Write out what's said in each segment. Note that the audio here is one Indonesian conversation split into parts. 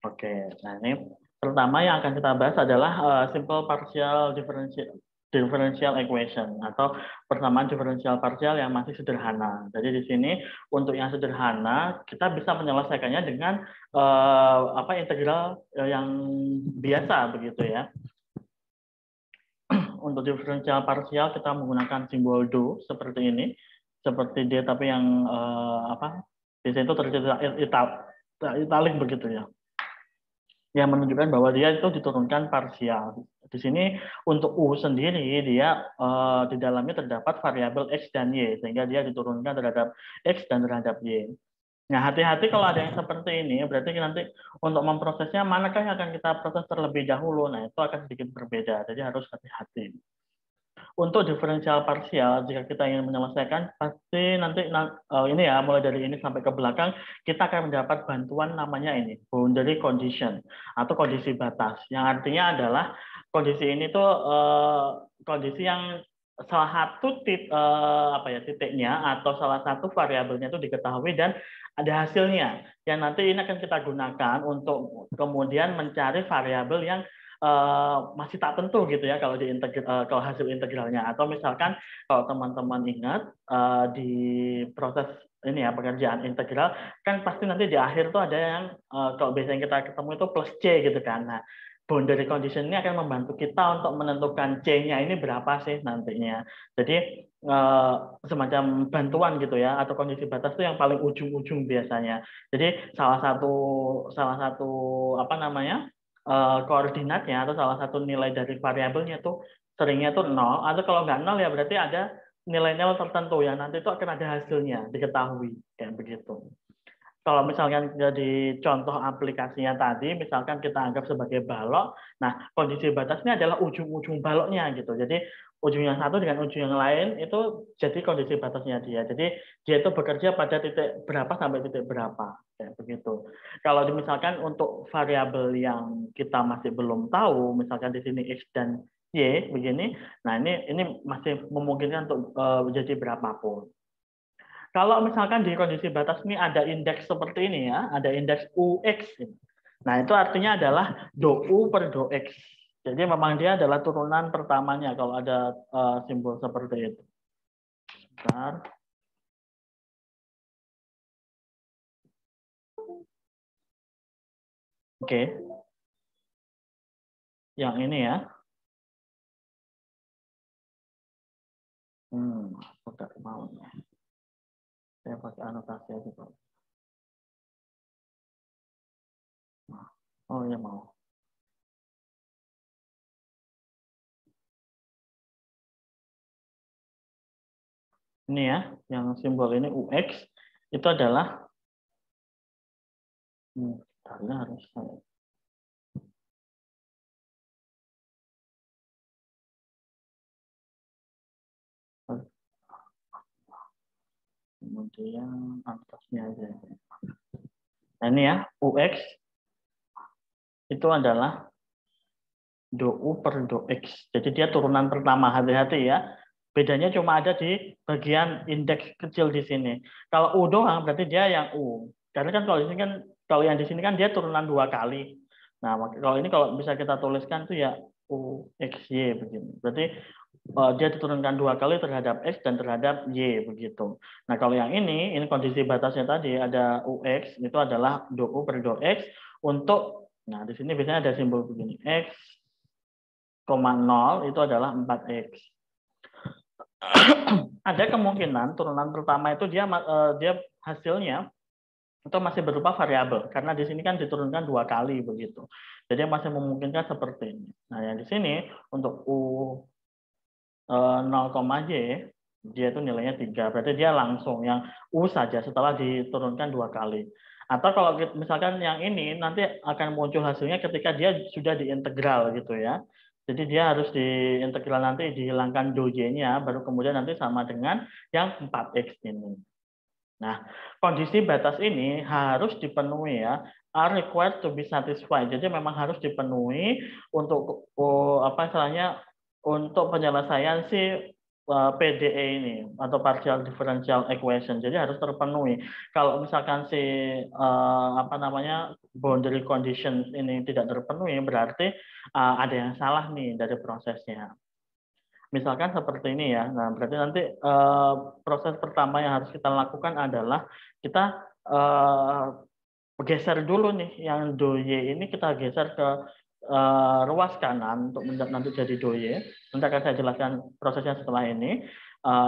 Oke, nah ini pertama yang akan kita bahas adalah simple partial differential equation atau persamaan diferensial parsial yang masih sederhana. Jadi di sini untuk yang sederhana kita bisa menyelesaikannya dengan integral yang biasa begitu ya. Untuk diferensial parsial kita menggunakan simbol do seperti ini, seperti D tapi yang di situ terjadi italik begitu ya, yang menunjukkan bahwa dia itu diturunkan parsial. Di sini untuk U sendiri dia di dalamnya terdapat variabel X dan Y sehingga dia diturunkan terhadap X dan terhadap Y. Nah, hati-hati kalau ada yang seperti ini, berarti nanti untuk memprosesnya manakah yang akan kita proses terlebih dahulu. Nah, itu akan sedikit berbeda, jadi harus hati-hati. Untuk diferensial parsial, jika kita ingin menyelesaikan, pasti nanti ini ya, mulai dari ini sampai ke belakang, kita akan mendapat bantuan namanya ini, boundary condition, atau kondisi batas. Yang artinya adalah kondisi ini tuh kondisi yang salah satu titiknya atau salah satu variabelnya itu diketahui dan ada hasilnya. Yang nanti ini akan kita gunakan untuk kemudian mencari variabel yang masih tak tentu gitu ya kalau kalau hasil integralnya, atau misalkan kalau teman-teman ingat di proses ini ya pekerjaan integral kan pasti nanti di akhir tuh ada yang kalau biasanya kita ketemu itu plus C gitu kan. Nah, boundary condition ini akan membantu kita untuk menentukan C-nya ini berapa sih nantinya. Jadi semacam bantuan gitu ya, atau kondisi batas itu yang paling ujung-ujung biasanya. Jadi salah satu koordinatnya atau salah satu nilai dari variabelnya tuh seringnya tuh 0, atau kalau nggak 0 ya berarti ada nilai-nilai tertentu yang nanti itu akan ada hasilnya diketahui kayak begitu. Kalau misalkan jadi contoh aplikasinya tadi, misalkan kita anggap sebagai balok, nah kondisi batasnya adalah ujung-ujung baloknya gitu. Jadi ujung yang satu dengan ujung yang lain itu jadi kondisi batasnya dia. Jadi dia itu bekerja pada titik berapa sampai titik berapa, kayak begitu. Kalau misalkan untuk variabel yang kita masih belum tahu, misalkan di sini X dan Y begini, nah ini masih memungkinkan untuk jadi berapapun. Kalau misalkan di kondisi batas ini ada indeks seperti ini ya, ada indeks UX. Nah, itu artinya adalah do U per do X. Jadi memang dia adalah turunan pertamanya kalau ada simbol seperti itu. Bentar. Oke. Yang ini ya. Aku nggak mau. Saya pakai anotasi aja Pak. Oh ya mau. Ini ya, yang simbol ini UX itu adalah harus saya. Kemudian atasnya aja. Nah ini ya, UX itu adalah do U per do X. Jadi dia turunan pertama, hati-hati ya. Bedanya cuma ada di bagian indeks kecil di sini. Kalau U doang berarti dia yang U. Karena kan kalau yang di sini kan dia turunan 2 kali. Nah, kalau ini kalau bisa kita tuliskan tuh ya U X Y begini. Berarti dia diturunkan 2 kali terhadap X dan terhadap Y begitu. Nah, kalau yang ini kondisi batasnya tadi ada UX itu adalah do U per do X untuk, nah di sini biasanya ada simbol begini, X, 0 itu adalah 4X. Ada kemungkinan turunan pertama itu dia hasilnya itu masih berupa variabel karena di sini kan diturunkan 2 kali begitu. Jadi masih memungkinkan seperti ini. Nah, yang di sini untuk U 0,Y dia itu nilainya 3. Berarti dia langsung yang U saja setelah diturunkan 2 kali. Atau kalau misalkan yang ini nanti akan muncul hasilnya ketika dia sudah diintegral gitu ya. Jadi dia harus diintegral nanti dihilangkan do-y-nya baru kemudian nanti sama dengan yang 4x ini. Nah, kondisi batas ini harus dipenuhi ya, are required to be satisfied. Jadi memang harus dipenuhi untuk untuk penyelesaian si PDE ini atau partial differential equation. Jadi harus terpenuhi. Kalau misalkan si apa namanya boundary conditions ini tidak terpenuhi, berarti ada yang salah nih dari prosesnya. Misalkan seperti ini ya. Nah, berarti nanti proses pertama yang harus kita lakukan adalah kita geser dulu nih yang do Y ini kita geser ke ruas kanan untuk nanti jadi do Y. Nanti akan saya jelaskan prosesnya setelah ini.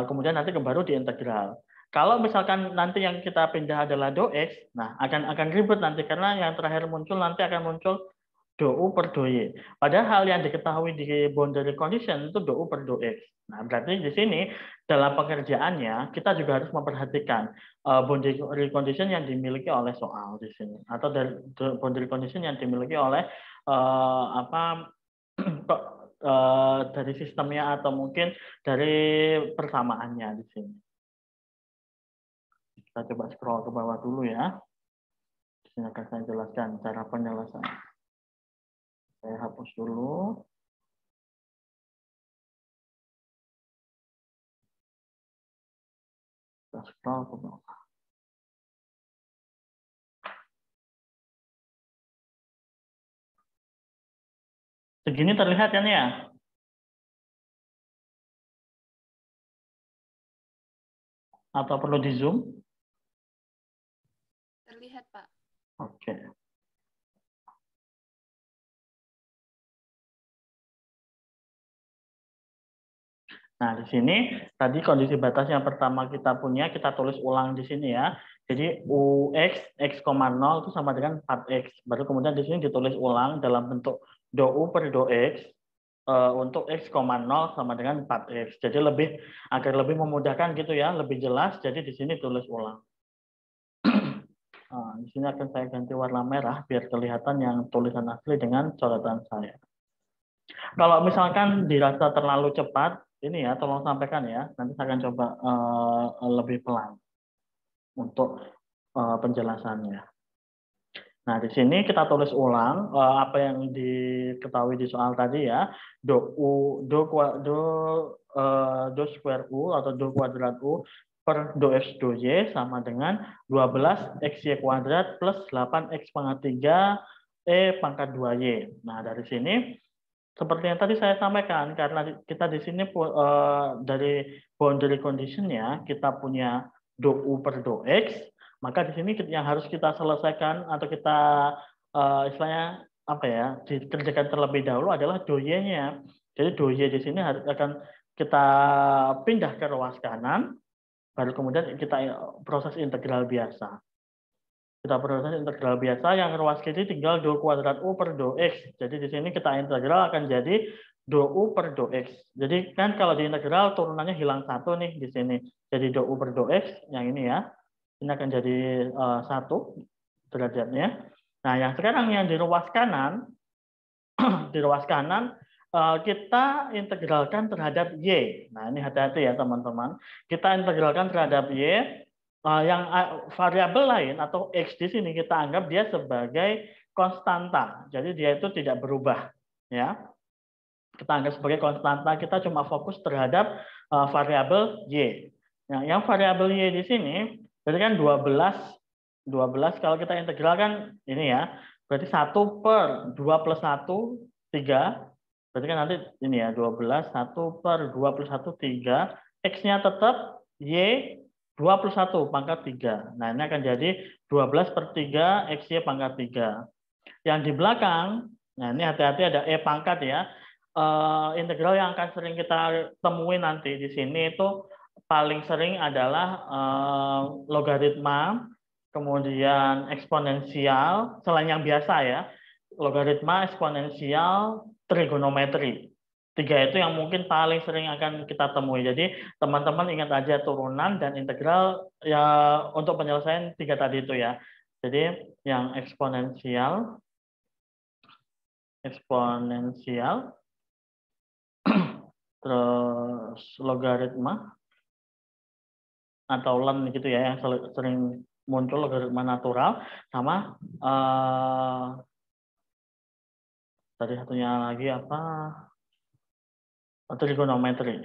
Kemudian nanti baru diintegral. Kalau misalkan nanti yang kita pindah adalah do X, nah akan ribet nanti karena yang terakhir muncul nanti akan muncul do U per do Y. Padahal yang diketahui di boundary condition itu do U per do X. Nah, berarti di sini dalam pengerjaannya kita juga harus memperhatikan boundary condition yang dimiliki oleh soal di sini atau dari boundary condition yang dimiliki oleh dari sistemnya atau mungkin dari persamaannya di sini. Kita coba scroll ke bawah dulu ya. Di sini akan saya jelaskan cara penyelesaian. Saya hapus dulu. Kita scroll ke bawah. Segini terlihat kan ya? Atau perlu di zoom? Terlihat, Pak. Oke. Nah, di sini tadi kondisi batas yang pertama kita punya, kita tulis ulang di sini ya. Jadi UX, X,0 itu sama dengan 4X. Baru kemudian di sini ditulis ulang dalam bentuk do U per do X untuk X,0 sama dengan 4X. Jadi agar lebih memudahkan gitu ya, lebih jelas. Jadi di sini tulis ulang. Nah, di sini akan saya ganti warna merah biar kelihatan yang tulisan asli dengan coretan saya. Kalau misalkan dirasa terlalu cepat, ini ya tolong sampaikan ya. Nanti saya akan coba lebih pelan untuk penjelasannya. Nah, di sini kita tulis ulang apa yang diketahui di soal tadi ya. Do square U atau do kuadrat U per do X do Y sama dengan 12 XY kuadrat plus 8X pangkat 3 E pangkat 2Y. Nah, dari sini seperti yang tadi saya sampaikan, karena kita di sini dari boundary condition-nya kita punya do U per do X, maka di sini yang harus kita selesaikan atau kita istilahnya apa ya, dikerjakan terlebih dahulu adalah do Y-nya. Jadi do Y di sini akan kita pindah ke ruas kanan, baru kemudian kita proses integral biasa. Kita proses integral biasa yang ruas kiri tinggal do kuadrat U per do X. Jadi di sini kita integral akan jadi do U per do X. Jadi kan kalau di integral turunannya hilang satu nih di sini. Jadi do U per do X yang ini ya. Ini akan jadi 1 derajatnya. Nah, yang sekarang yang di ruas kanan di ruas kanan kita integralkan terhadap Y. Nah, ini hati-hati ya teman-teman. Kita integralkan terhadap Y. Yang variabel lain atau X di sini kita anggap dia sebagai konstanta. Jadi dia itu tidak berubah. Ya. Kita anggap sebagai konstanta, kita cuma fokus terhadap variabel Y. Nah, yang variabel Y di sini, berarti kan 12 kalau kita integralkan ini ya, berarti 1 per 2 plus 1, 3. Berarti kan nanti ini ya, 12, 1 per 2 plus 1, 3. X-nya tetap, Y 21 pangkat 3. Nah, ini akan jadi 12 per 3 XY pangkat 3. Yang di belakang, nah ini hati-hati ada E pangkat ya. Integral yang akan sering kita temui nanti di sini itu paling sering adalah logaritma, kemudian eksponensial, selain yang biasa ya, logaritma, eksponensial, trigonometri. 3 itu yang mungkin paling sering akan kita temui. Jadi teman-teman ingat aja turunan dan integral ya untuk penyelesaian 3 tadi itu ya. Jadi yang eksponensial, terus logaritma atau len gitu ya yang sering muncul logaritma natural sama tadi satunya lagi apa? Trigonometri.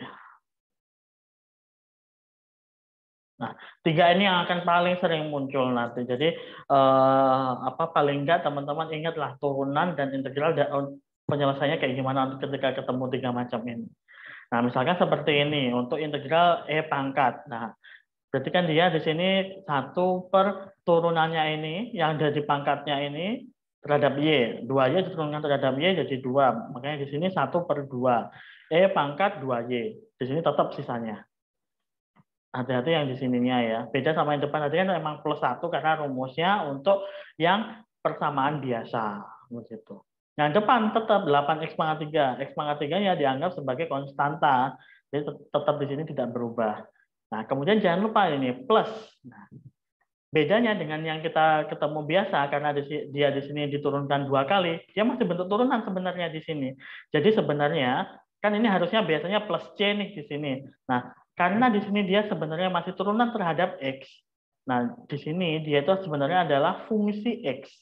Nah, 3 ini yang akan paling sering muncul nanti. Jadi paling enggak teman-teman ingatlah turunan dan integral penyelesaiannya kayak gimana ketika ketemu 3 macam ini. Nah, misalkan seperti ini untuk integral E pangkat. Nah, berarti kan dia di sini 1 per turunannya ini yang ada di pangkatnya ini terhadap Y. 2Y diturunkan terhadap Y jadi 2. Makanya di sini 1 per 2. E pangkat 2Y. Di sini tetap sisanya. Hati-hati yang di sininya ya. Beda sama yang depan tadi kan memang plus 1 karena rumusnya untuk yang persamaan biasa. Begitu. Yang depan tetap 8x pangkat 3. X pangkat 3 ya dianggap sebagai konstanta. Jadi tetap di sini tidak berubah. Nah, kemudian jangan lupa ini plus. Nah, bedanya dengan yang kita ketemu biasa karena dia di sini diturunkan 2 kali, dia masih bentuk turunan sebenarnya di sini. Jadi sebenarnya kan ini harusnya biasanya plus C nih di sini. Nah, karena di sini dia sebenarnya masih turunan terhadap X. Nah, di sini dia itu sebenarnya adalah fungsi X.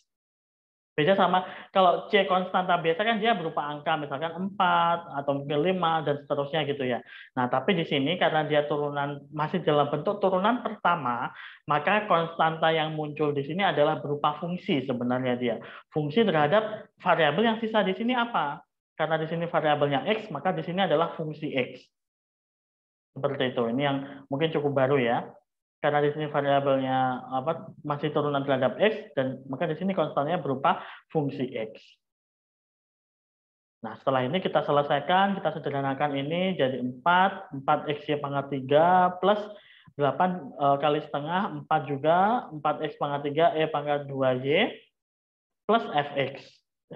Beda sama kalau C konstanta biasa kan dia berupa angka, misalkan 4 atau mungkin 5 dan seterusnya gitu ya. Nah, tapi di sini karena dia turunan masih dalam bentuk turunan pertama, maka konstanta yang muncul di sini adalah berupa fungsi sebenarnya dia. Fungsi terhadap variabel yang sisa di sini apa? Karena di sini variabelnya X, maka di sini adalah fungsi X. Seperti itu. Ini yang mungkin cukup baru ya. Karena di sini variabelnya masih turunan terhadap X, dan maka di sini konstannya berupa fungsi X. Nah, setelah ini kita selesaikan, kita sederhanakan ini jadi 4x Y pangkat 3 plus 8 kali setengah, 4 juga, 4x pangkat 3 E pangkat 2Y plus Fx.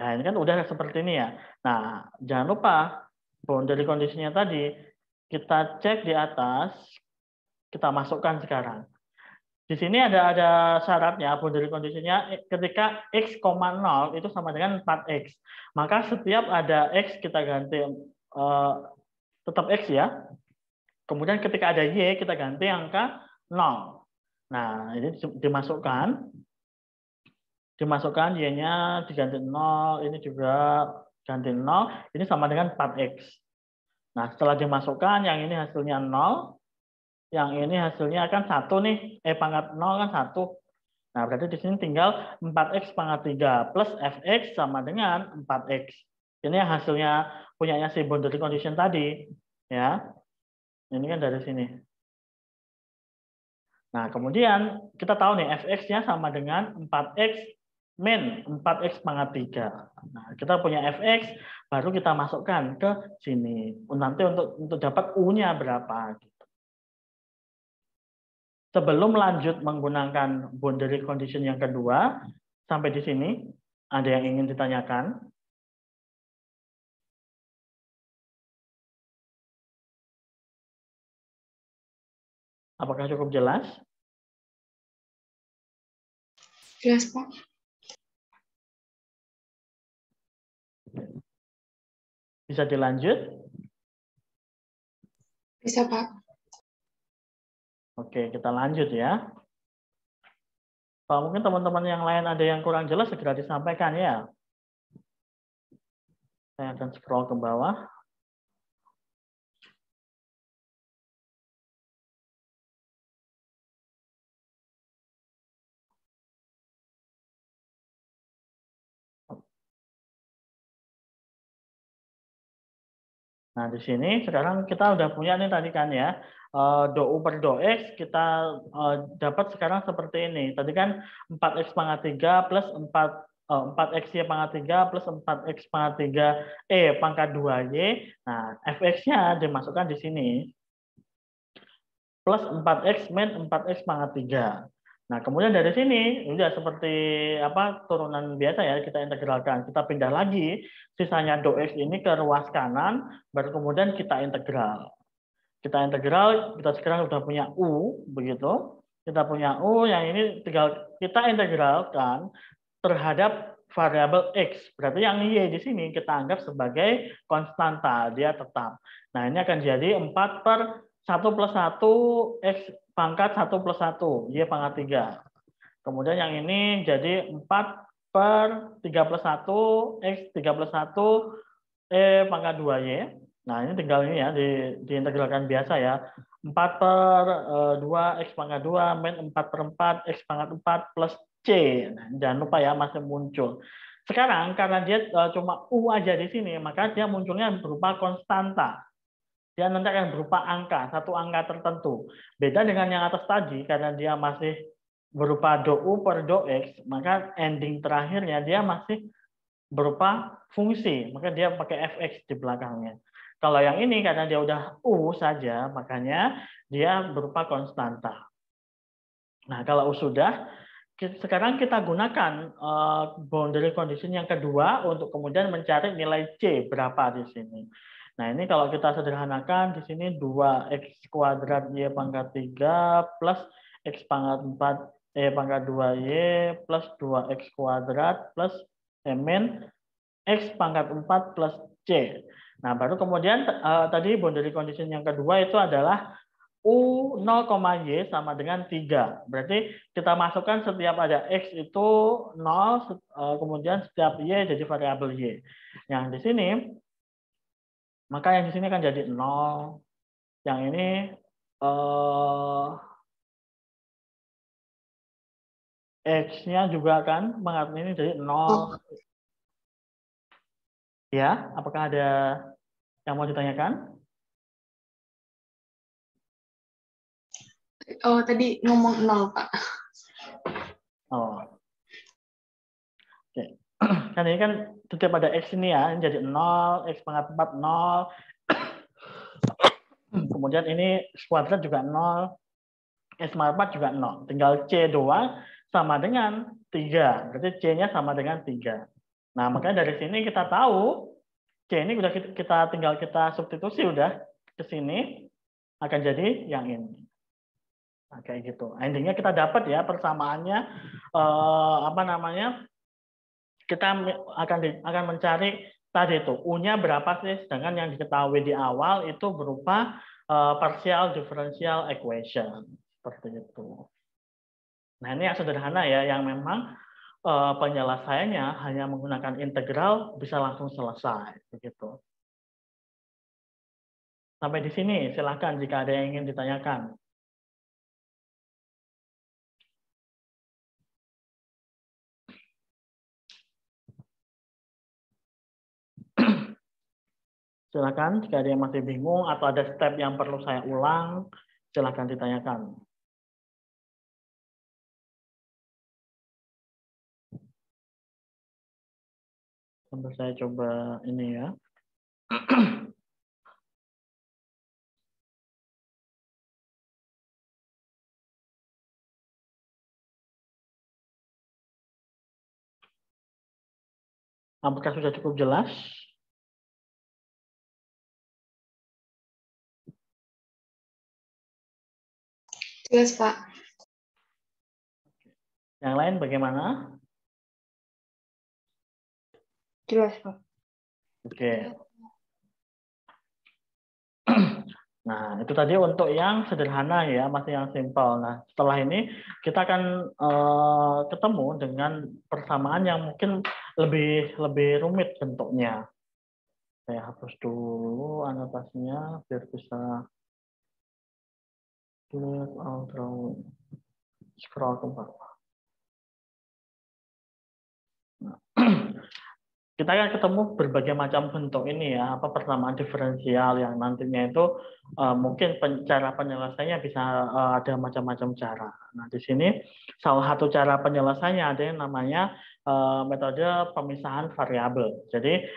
Nah, ini kan udah seperti ini ya. Nah, jangan lupa boundary kondisinya tadi, kita cek di atas, kita masukkan sekarang. Di sini ada syaratnya, boundary kondisinya ketika x, 0 itu sama dengan 4x. Maka setiap ada x kita ganti tetap x ya. Kemudian ketika ada y kita ganti angka 0. Nah, ini dimasukkan y-nya diganti 0, ini juga ganti 0, ini sama dengan 4x. Nah, setelah dimasukkan yang ini hasilnya 0. Yang ini hasilnya kan 1 nih, E pangkat 0 kan 1. Nah, berarti di sini tinggal 4x pangkat 3 plus fx sama dengan 4x. Ini yang hasilnya punyanya si boundary condition tadi. Ya, ini kan dari sini. Nah, kemudian kita tahu nih, fx-nya sama dengan 4x min 4x pangkat 3. Nah, kita punya fx, baru kita masukkan ke sini. Nanti untuk dapat U-nya berapa. Sebelum lanjut menggunakan boundary condition yang kedua, sampai di sini, ada yang ingin ditanyakan? Apakah cukup jelas? Jelas, Pak. Bisa dilanjut? Bisa, Pak. Oke, kita lanjut ya. Kalau mungkin teman-teman yang lain ada yang kurang jelas, segera disampaikan ya. Saya akan scroll ke bawah. Nah, di sini sekarang kita udah punya nih tadi kan ya, do U per do X kita dapat sekarang seperti ini. Tadi kan 4x pangkat 3 plus 4x Y pangkat 3 plus 4x pangkat 3 E pangkat 2Y. Nah, fx-nya dimasukkan di sini. Plus 4x min 4x pangkat 3. Nah, kemudian dari sini udah seperti turunan biasa ya, kita integralkan. Kita pindah lagi sisanya do X ini ke ruas kanan, baru kemudian kita integral. Kita integral, kita sekarang sudah punya U, begitu. Kita punya U, yang ini tinggal kita integralkan terhadap variabel X. Berarti yang Y di sini kita anggap sebagai konstanta, dia tetap. Nah, ini akan jadi 4 per 1 plus 1 X pangkat 1 plus 1, Y pangkat 3. Kemudian yang ini jadi 4 per 3 plus 1, X 3 plus 1, E pangkat 2Y. Nah, ini tinggal ini ya, diintegralkan biasa ya. 4/2 X pangkat 2 min 4/4 X pangkat 4 plus C. Nah, jangan lupa ya, masih muncul. Sekarang karena dia cuma U aja di sini, maka dia munculnya berupa konstanta. Dia nanti akan berupa angka, satu angka tertentu. Beda dengan yang atas tadi, karena dia masih berupa do U per do X, maka ending terakhirnya dia masih berupa fungsi, maka dia pakai fx di belakangnya. Kalau yang ini karena dia udah U saja, makanya dia berupa konstanta. Nah, kalau U sudah, sekarang kita gunakan boundary condition yang kedua untuk kemudian mencari nilai C berapa di sini. Nah, ini kalau kita sederhanakan di sini 2x kuadrat y pangkat 3 plus x pangkat 4 y pangkat 2y plus 2x kuadrat plus min x pangkat 4 plus C. Nah, baru kemudian tadi boundary condition yang kedua itu adalah U 0, Y sama dengan 3. Berarti kita masukkan setiap ada X itu 0, kemudian setiap Y jadi variabel Y. Yang di sini, maka yang di sini akan jadi 0. Yang ini X-nya juga kan mengartikan ini jadi 0. Ya, apakah ada yang mau ditanyakan? Oh, tadi ngomong 0, Pak. Oh. Oke. Kan ini kan setiap ada X ini ya, ini jadi 0, X pangkat 4, 0. Kemudian ini X kuadrat juga 0, X pangkat 4 juga 0. Tinggal C doang sama dengan 3. Berarti C-nya sama dengan 3. Nah, makanya dari sini kita tahu C ini udah tinggal kita substitusi udah ke sini akan jadi yang ini. Nah, kayak gitu. Endingnya kita dapat ya persamaannya kita akan mencari tadi itu U-nya berapa sih, sedangkan yang diketahui di awal itu berupa partial differential equation seperti itu. Nah, ini yang sederhana ya, yang memang penyelesaiannya hanya menggunakan integral bisa langsung selesai begitu. Sampai di sini silakan jika ada yang ingin ditanyakan. Silakan jika ada yang masih bingung atau ada step yang perlu saya ulang, silakan ditanyakan. Sampai saya coba ini ya. Apakah sudah cukup jelas? Jelas, Pak. Yang lain bagaimana? Jelas, Pak. Oke. Nah, itu tadi untuk yang sederhana ya, masih yang simpel. Nah, setelah ini kita akan ketemu dengan persamaan yang mungkin lebih rumit bentuknya. Saya hapus dulu anotasinya biar bisa clear out drawing. Scroll ke bawah. Nah. Kita akan ketemu berbagai macam bentuk ini ya, apa persamaan diferensial yang nantinya itu mungkin cara penyelesaiannya bisa ada macam-macam cara. Nah, di sini salah satu cara penyelesaiannya ada yang namanya metode pemisahan variabel. Jadi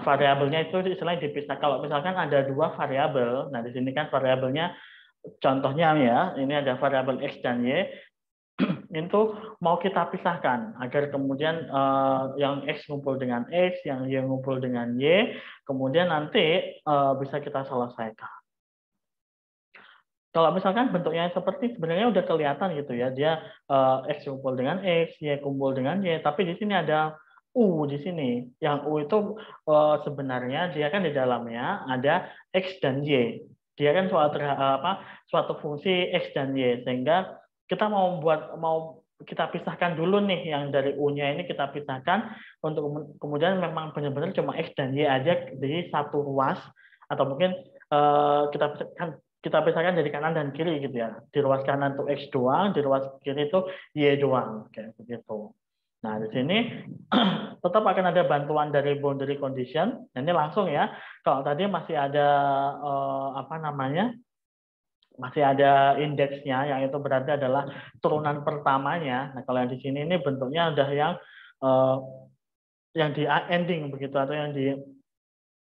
variabelnya itu istilahnya dipisah. Kalau misalkan ada dua variabel, nah di sini kan variabelnya contohnya ya, ini ada variabel X dan Y. Itu mau kita pisahkan agar kemudian yang X ngumpul dengan X, yang Y ngumpul dengan Y, kemudian nanti bisa kita selesaikan. Kalau misalkan bentuknya seperti sebenarnya udah kelihatan gitu ya, dia X kumpul dengan X, Y kumpul dengan Y, tapi di sini ada U di sini. Yang U itu sebenarnya dia kan di dalamnya ada X dan Y. Dia kan suatu fungsi X dan Y, sehingga kita mau kita pisahkan dulu nih yang dari U-nya ini kita pisahkan untuk kemudian memang benar-benar cuma X dan Y aja di satu ruas, atau mungkin kita pisahkan kita pisahkan jadi kanan dan kiri gitu ya. Di ruas kanan itu X doang, di ruas kiri itu Y doang, kayak begitu. Nah, di sini tetap akan ada bantuan dari boundary condition. Nah, ini langsung ya. Kalau tadi masih ada apa namanya? Masih ada indeksnya, yang itu berarti adalah turunan pertamanya. Nah, kalau yang di sini ini bentuknya udah yang di ending begitu, atau yang di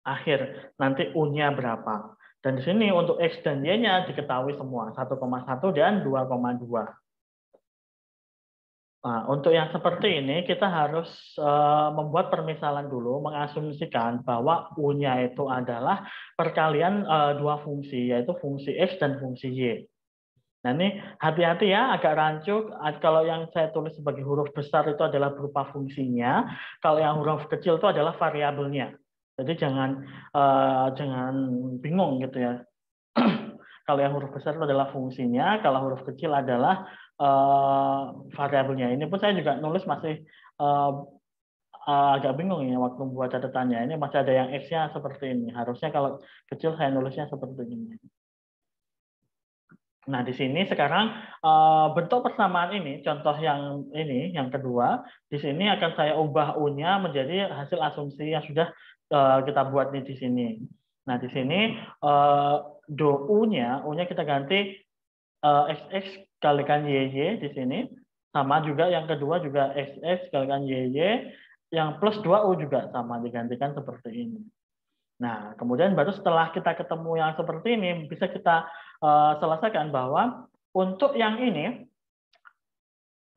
akhir. Nanti U-nya berapa. Dan di sini untuk X dan Y-nya diketahui semua, 1,1 dan 2,2. Nah, untuk yang seperti ini, kita harus membuat permisalan dulu, mengasumsikan bahwa U-nya itu adalah perkalian dua fungsi, yaitu fungsi X dan fungsi Y. Nah, ini hati-hati ya, agak rancu. Kalau yang saya tulis sebagai huruf besar itu adalah berupa fungsinya, kalau yang huruf kecil itu adalah variabelnya. Jadi jangan bingung gitu ya. Kalau yang huruf besar itu adalah fungsinya, kalau huruf kecil adalah variabelnya. Ini pun saya juga nulis masih agak bingung ya waktu membuat catatannya. Ini masih ada yang X-nya seperti ini. Harusnya kalau kecil saya nulisnya seperti ini. Nah, di sini sekarang bentuk persamaan ini, contoh yang ini, yang kedua, di sini akan saya ubah U-nya menjadi hasil asumsi yang sudah kita buat nih di sini. Nah, di sini do U-nya kita ganti XX kalikan YY di sini. Sama juga yang kedua juga XX kalikan YY, yang plus 2U juga sama, digantikan seperti ini. Nah, kemudian baru setelah kita ketemu yang seperti ini, bisa kita selesaikan bahwa untuk yang ini,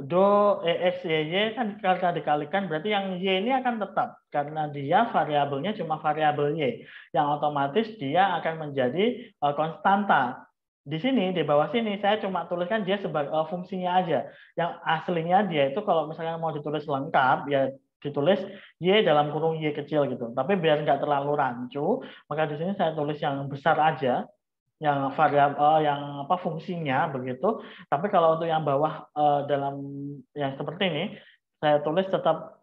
do EX YY kan karena dikalikan, berarti yang Y ini akan tetap, karena dia variabelnya cuma variabel Y, yang otomatis dia akan menjadi konstanta. Di sini, di bawah sini, saya cuma tuliskan dia sebagai fungsinya aja. Yang aslinya dia itu kalau misalnya mau ditulis lengkap, ya ditulis Y dalam kurung Y kecil gitu. Tapi biar nggak terlalu rancu, maka di sini saya tulis yang besar aja, yang variabel yang fungsinya begitu. Tapi kalau untuk yang bawah dalam yang seperti ini, saya tulis tetap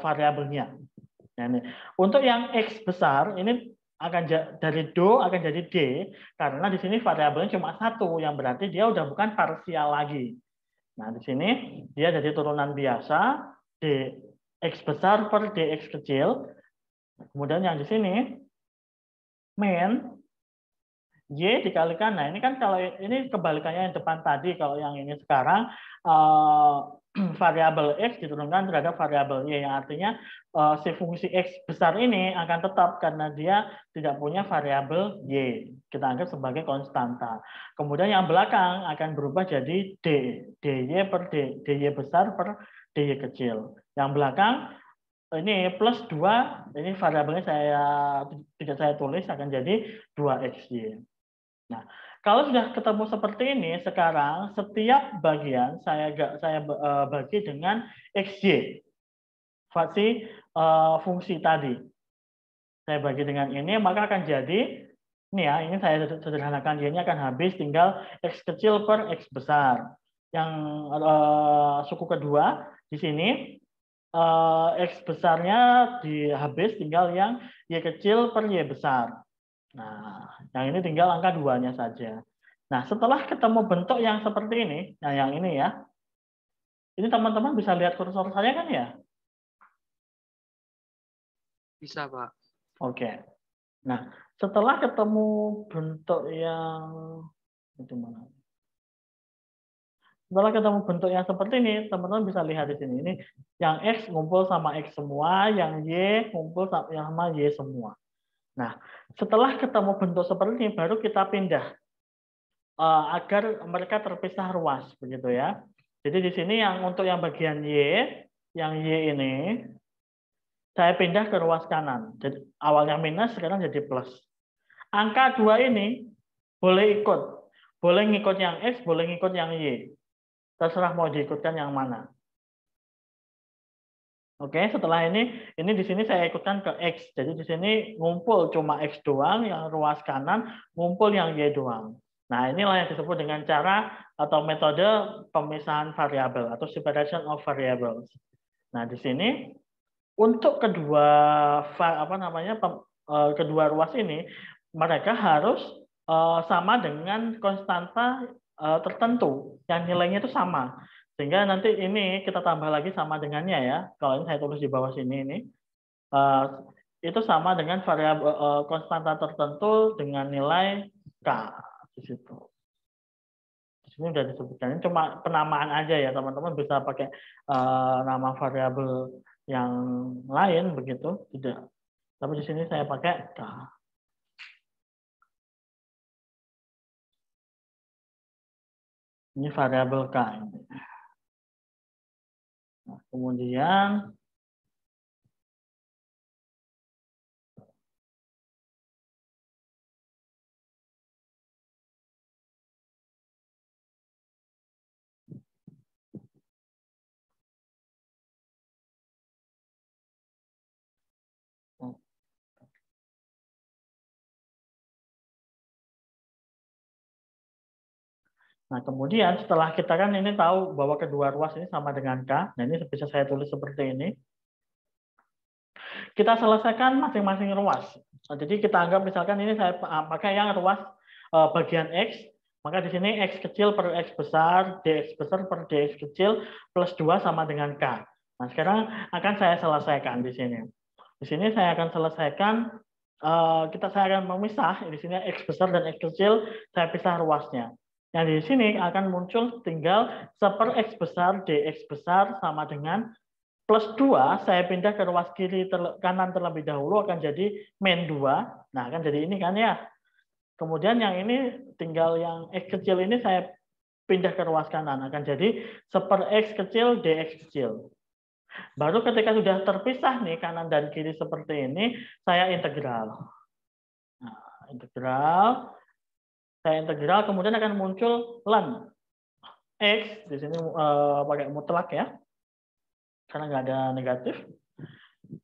variabelnya. Nah, ini. Untuk yang X besar ini akan dari do akan jadi D, karena di sini variabelnya cuma satu, yang berarti dia udah bukan parsial lagi. Nah, di sini dia jadi turunan biasa, dx besar per dx kecil. Kemudian yang di sini min Y dikalikan. Nah, ini kan kalau ini kebalikannya yang depan tadi. Kalau yang ini sekarang variabel X diturunkan terhadap variabel Y, yang artinya si fungsi X besar ini akan tetap karena dia tidak punya variabel Y. Kita anggap sebagai konstanta. Kemudian yang belakang akan berubah jadi D. DY per D. DY besar per DY kecil. Yang belakang ini plus 2, ini variabelnya tidak saya tulis, akan jadi 2XY. Nah, kalau sudah ketemu seperti ini, sekarang setiap bagian saya bagi dengan XY, fungsi tadi. Saya bagi dengan ini, maka akan jadi, ini ya, ini saya sederhanakan, Y-nya akan habis, tinggal X kecil per X besar. Yang suku kedua, di sini, X besarnya habis, tinggal yang Y kecil per Y besar. Nah, yang ini tinggal angka 2-nya saja. Nah, setelah ketemu bentuk yang seperti ini, nah yang ini ya, ini teman-teman bisa lihat kursor saya kan ya? Bisa, Pak. Oke. Nah, setelah ketemu bentuk yang itu mana? Setelah ketemu bentuk yang seperti ini, teman-teman bisa lihat di sini. Ini yang X ngumpul sama X semua, yang Y ngumpul sama Y semua. Nah, setelah ketemu bentuk seperti ini, baru kita pindah agar mereka terpisah ruas, begitu ya. Jadi di sini yang untuk yang bagian Y, yang Y ini, saya pindah ke ruas kanan. Jadi awalnya minus, sekarang jadi plus. Angka 2 ini boleh ikut. Boleh ngikut yang X, boleh ngikut yang Y. Terserah mau diikutkan yang mana. Oke, setelah ini di sini saya ikutkan ke X. Jadi di sini ngumpul cuma X doang, yang ruas kanan ngumpul yang Y doang. Nah, inilah yang disebut dengan cara atau metode pemisahan variabel atau separation of variables. Nah, di sini untuk kedua ruas ini mereka harus sama dengan konstanta tertentu yang nilainya itu sama. Sehingga nanti ini kita tambah lagi sama dengannya ya. Kalau ini saya tulis di bawah sini ini. Itu sama dengan variabel konstanta tertentu dengan nilai K di situ. Di sini sudah disebutkan. Ini cuma penamaan aja ya, teman-teman bisa pakai nama variabel yang lain begitu, tidak. Tapi di sini saya pakai K. Ini variabel K. Nah, kemudian nah, kemudian setelah kita kan ini tahu bahwa kedua ruas ini sama dengan K. Nah, ini bisa saya tulis seperti ini. Kita selesaikan masing-masing ruas. Nah, jadi kita anggap misalkan ini saya pakai yang ruas bagian X, maka di sini X kecil per X besar, DX besar per DX kecil, plus 2 sama dengan K. Nah, sekarang akan saya selesaikan di sini. Di sini saya akan selesaikan, saya akan memisah, di sini X besar dan X kecil, saya pisah ruasnya. Yang di sini akan muncul tinggal seper X besar, DX besar sama dengan plus 2, saya pindah ke ruas kiri kanan terlebih dahulu, akan jadi min 2. Nah, akan jadi ini kan ya. Kemudian yang ini tinggal yang X kecil ini saya pindah ke ruas kanan, akan jadi seper X kecil, DX kecil. Baru ketika sudah terpisah nih kanan dan kiri seperti ini, saya integral. Nah, saya integral, kemudian akan muncul ln X, di sini pakai mutlak ya, karena nggak ada negatif.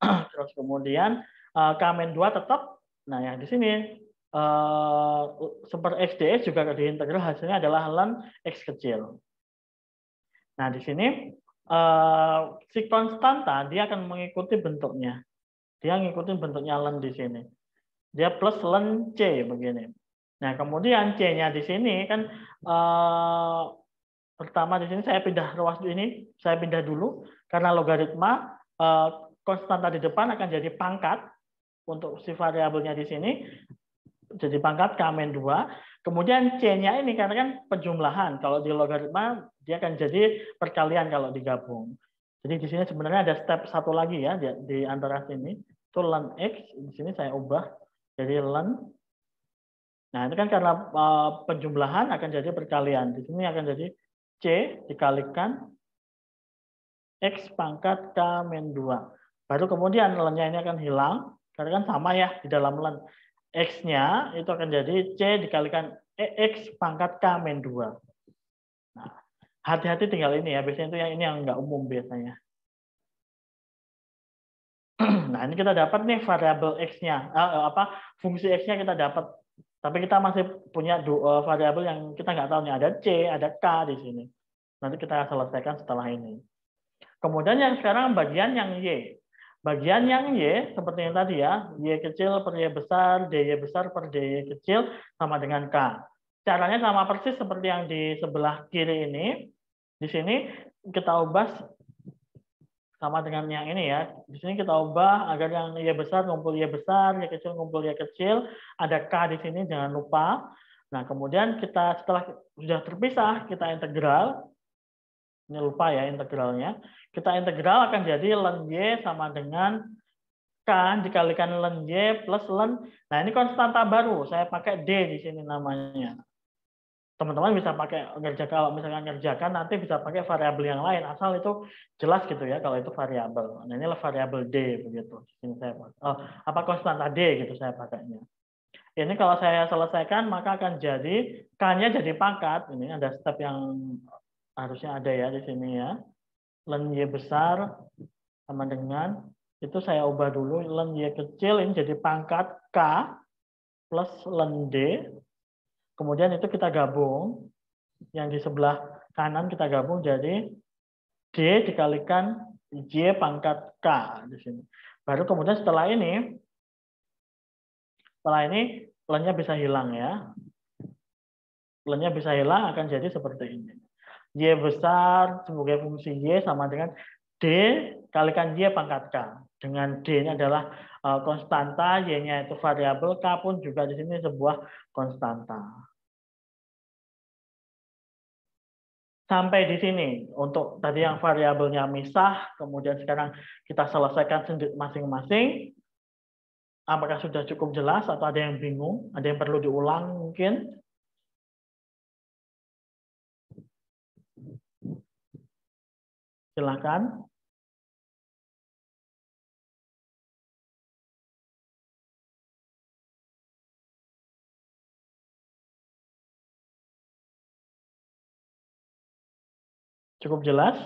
Terus kemudian K-2 tetap, nah yang di sini seper X dx juga diintegral, hasilnya adalah ln X kecil. Nah di sini si konstanta dia akan mengikuti bentuknya. Dia ngikutin bentuknya ln di sini. Dia plus ln C begini. Nah, kemudian C-nya di sini kan pertama di sini saya pindah ruas ini, saya pindah dulu karena logaritma konstanta di depan akan jadi pangkat untuk si variabelnya di sini. Jadi pangkat K-2. Kemudian C-nya ini karena kan penjumlahan. Kalau di logaritma dia akan jadi perkalian kalau digabung. Jadi di sini sebenarnya ada step satu lagi ya di antara sini. Itu ln X, di sini saya ubah jadi ln. Nah, ini kan karena penjumlahan akan jadi perkalian. Di sini akan jadi C dikalikan X pangkat K-2. Baru kemudian ln-nya ini akan hilang. Karena kan sama ya di dalam ln. X-nya itu akan jadi C dikalikan X pangkat K-2. Nah, hati-hati tinggal ini ya. Biasanya itu yang ini yang nggak umum biasanya. Nah, ini kita dapat nih variabel X-nya. Fungsi X-nya kita dapat. Tapi kita masih punya variabel yang kita nggak tahu nih. Ada C, ada K di sini. Nanti kita selesaikan setelah ini. Kemudian yang sekarang bagian yang Y. Bagian yang Y, seperti yang tadi ya, Y kecil per Y besar, DY besar per DY kecil, sama dengan K. Caranya sama persis seperti yang di sebelah kiri ini. Di sini kita ubah sama dengan yang ini ya. Di sini kita ubah agar yang Y besar ngumpul Y besar, Y kecil ngumpul Y kecil. Ada K di sini, jangan lupa. Nah, kemudian kita setelah sudah terpisah, kita integral. Ini lupa ya integralnya. Kita integral akan jadi ln Y sama dengan K dikalikan ln Y plus ln. Nah, ini konstanta baru. Saya pakai D di sini namanya. Teman-teman bisa pakai kalau misalkan ngerjakan nanti bisa pakai variabel yang lain asal itu jelas gitu ya kalau itu variabel. Nah, inilah variabel D begitu. Di sini saya pakai konstanta D gitu saya pakainya. Ini kalau saya selesaikan maka akan jadi K-nya jadi pangkat. Ini ada step yang harusnya ada ya di sini ya. Ln Y besar sama dengan itu saya ubah dulu ln Y kecil ini jadi pangkat K plus ln D. Kemudian itu kita gabung. Yang di sebelah kanan kita gabung jadi D dikalikan Y pangkat K di sini. Baru kemudian setelah ini ln-nya bisa hilang ya. L-nya bisa hilang, akan jadi seperti ini. Y besar sebagai fungsi Y sama dengan D kalikan Y pangkat K. Dengan D ini adalah konstanta, Y-nya itu variabel, K pun juga di sini sebuah konstanta. Sampai di sini untuk tadi yang variabelnya misah, kemudian sekarang kita selesaikan sendiri masing-masing. Apakah sudah cukup jelas atau ada yang bingung? Ada yang perlu diulang mungkin? Silakan. Cukup jelas?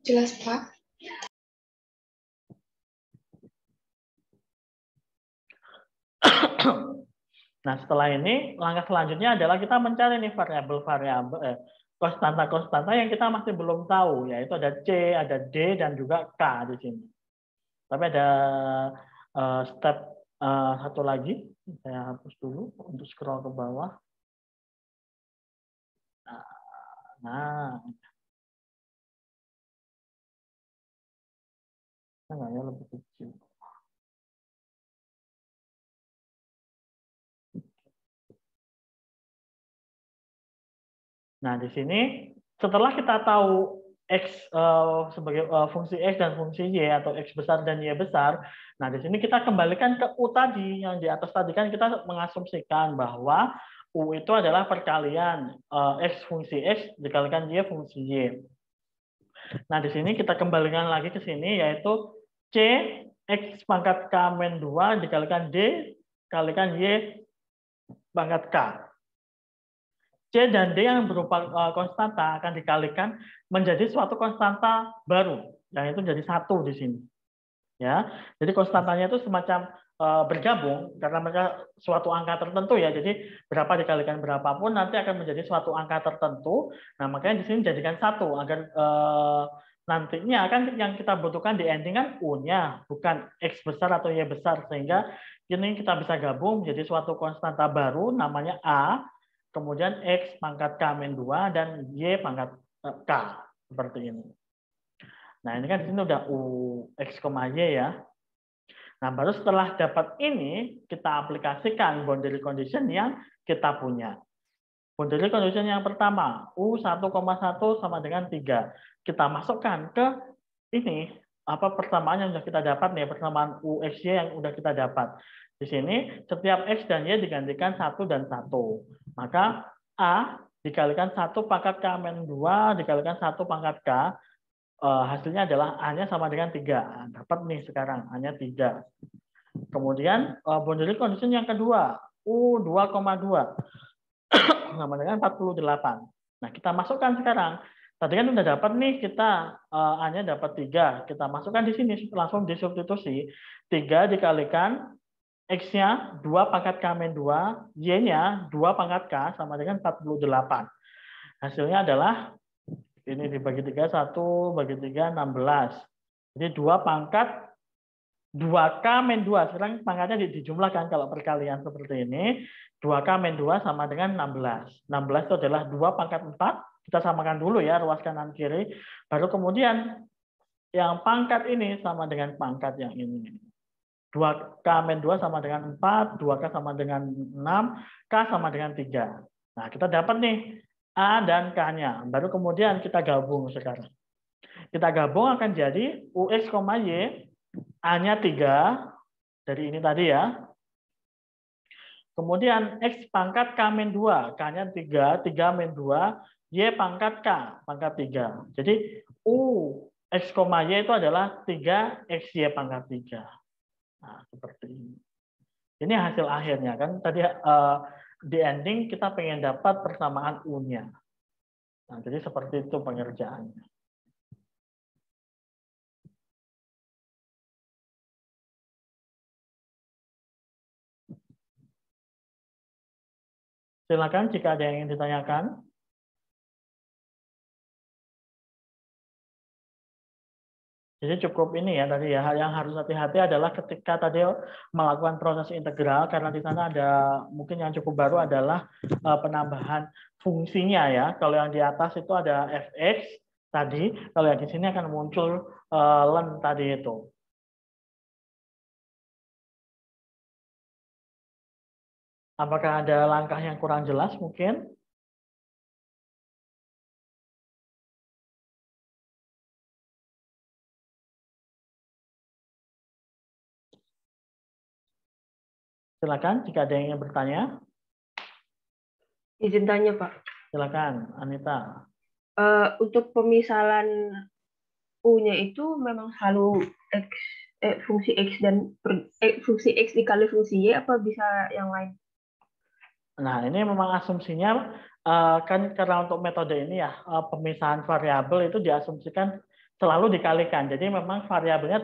Jelas, Pak. Nah, setelah ini langkah selanjutnya adalah kita mencari nih variabel-variabel konstanta-konstanta yang kita masih belum tahu, yaitu ada C, ada D, dan juga K di sini. Tapi ada step satu lagi, saya hapus dulu untuk scroll ke bawah. Nah, ya lebih kecil. Nah, di sini setelah kita tahu X sebagai fungsi X dan fungsi Y atau X besar dan Y besar, nah di sini kita kembalikan ke U tadi, yang di atas tadi kan kita mengasumsikan bahwa U itu adalah perkalian X fungsi X dikalikan Y fungsi Y. Nah, di sini kita kembalikan lagi ke sini, yaitu C X pangkat K min 2 dikalikan D kalikan Y pangkat K. C dan D yang berupa konstanta akan dikalikan menjadi suatu konstanta baru, yang itu jadi satu di sini. Ya, jadi konstantanya itu semacam bergabung karena mereka suatu angka tertentu ya. Jadi berapa dikalikan berapapun nanti akan menjadi suatu angka tertentu. Nah, makanya di sini jadikan satu agar nantinya kan yang kita butuhkan di ending kan U-nya, bukan X besar atau Y besar, sehingga ini kita bisa gabung menjadi suatu konstanta baru namanya A. Kemudian X pangkat K min 2 dan Y pangkat K. Seperti ini. Nah, ini kan di sini udah U X, Y ya. Nah, baru setelah dapat ini, kita aplikasikan boundary condition yang kita punya. Boundary condition yang pertama, U1,1 sama dengan 3. Kita masukkan ke ini, persamaan yang sudah kita dapat nih, persamaan UXY yang sudah kita dapat. Di sini setiap X dan Y digantikan 1 dan 1. Maka A dikalikan 1 pangkat K min 2 dikalikan 1 pangkat K, hasilnya adalah A-nya sama dengan 3. Dapat nih sekarang, A-nya 3. Kemudian boundary condition yang kedua, U2,2 sama dengan 48. Nah, kita masukkan sekarang. Tadi kan udah dapat nih kita A-nya dapat 3. Kita masukkan di sini langsung disubstitusi. 3 dikalikan X-nya 2 pangkat K min 2, Y-nya 2 pangkat K sama dengan 48. Hasilnya adalah ini dibagi 3, 1 bagi 3, 16. Jadi 2 pangkat 2K min 2. Sekarang pangkatnya dijumlahkan kalau perkalian seperti ini. 2K min 2 sama dengan 16. 16 itu adalah 2 pangkat 4. Kita samakan dulu ya, ruas kanan kiri. Baru kemudian yang pangkat ini sama dengan pangkat yang ini. 2K min 2 sama dengan 4, 2K sama dengan 6, K sama dengan 3. Nah, kita dapat nih A dan K-nya. Baru kemudian kita gabung sekarang. Kita gabung akan jadi UX, Y, A-nya 3, dari ini tadi ya. Kemudian X pangkat K min 2, K-nya 3, 3 min 2, Y pangkat K, pangkat 3. Jadi U X, Y itu adalah 3 XY pangkat 3. Nah, seperti ini. Ini hasil akhirnya kan tadi di ending kita pengen dapat persamaan U-nya. Nah, jadi seperti itu pengerjaannya. Silakan jika ada yang ingin ditanyakan. Jadi cukup ini ya tadi ya, yang harus hati-hati adalah ketika tadi melakukan proses integral, karena di sana ada mungkin yang cukup baru adalah penambahan fungsinya ya. Kalau yang di atas itu ada fx tadi, kalau yang di sini akan muncul len tadi itu. Apakah ada langkah yang kurang jelas mungkin? Silakan jika ada yang ingin bertanya. Izin tanya, Pak. Silakan, Anita. Untuk pemisalan U-nya itu memang selalu fungsi X dan fungsi X dikali fungsi Y, apa bisa yang lain? Nah, ini memang asumsinya kan karena untuk metode ini ya pemisahan variabel itu diasumsikan selalu dikalikan. Jadi memang variabelnya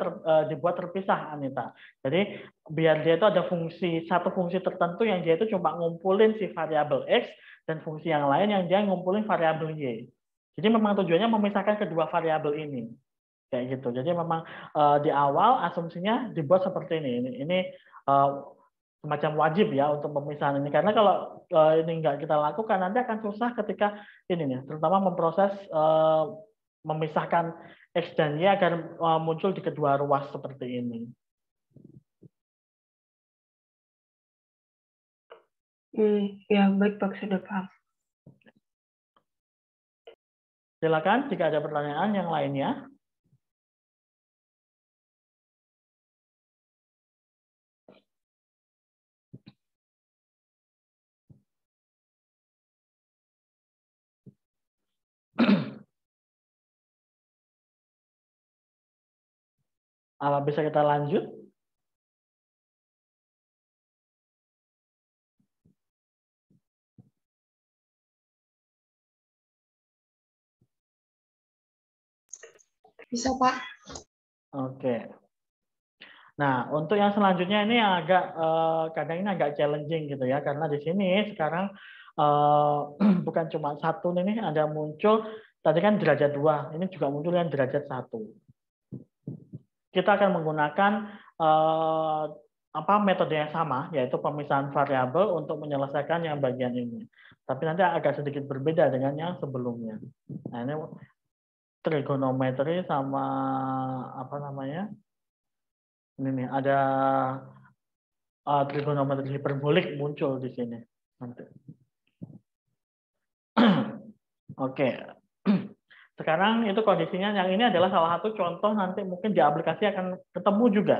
dibuat terpisah, Anita. Jadi biar dia itu ada satu fungsi tertentu yang dia itu cuma ngumpulin si variabel X, dan fungsi yang lain yang dia ngumpulin variabel Y. Jadi memang tujuannya memisahkan kedua variabel ini. Kayak gitu. Jadi memang di awal asumsinya dibuat seperti ini. Ini semacam wajib ya untuk pemisahan ini, karena kalau ini nggak kita lakukan nanti akan susah ketika ini nih, terutama memproses memisahkan X dan Y agar muncul di kedua ruas seperti ini. Ya baik Pak, sudah paham. Silakan jika ada pertanyaan yang lainnya. Apa bisa kita lanjut? Bisa, Pak. Oke. Nah, untuk yang selanjutnya ini agak kadang ini agak challenging gitu ya, karena di sini sekarang bukan cuma satu nih, ada muncul tadi kan derajat 2, ini juga muncul yang derajat 1. Kita akan menggunakan metode yang sama, yaitu pemisahan variabel untuk menyelesaikan yang bagian ini. Tapi nanti agak sedikit berbeda dengan yang sebelumnya. Nah, ini trigonometri sama apa namanya? Ini nih ada trigonometri hiperbolik muncul di sini nanti. Oke. Sekarang itu kondisinya, yang ini adalah salah satu contoh nanti mungkin di aplikasi akan ketemu juga.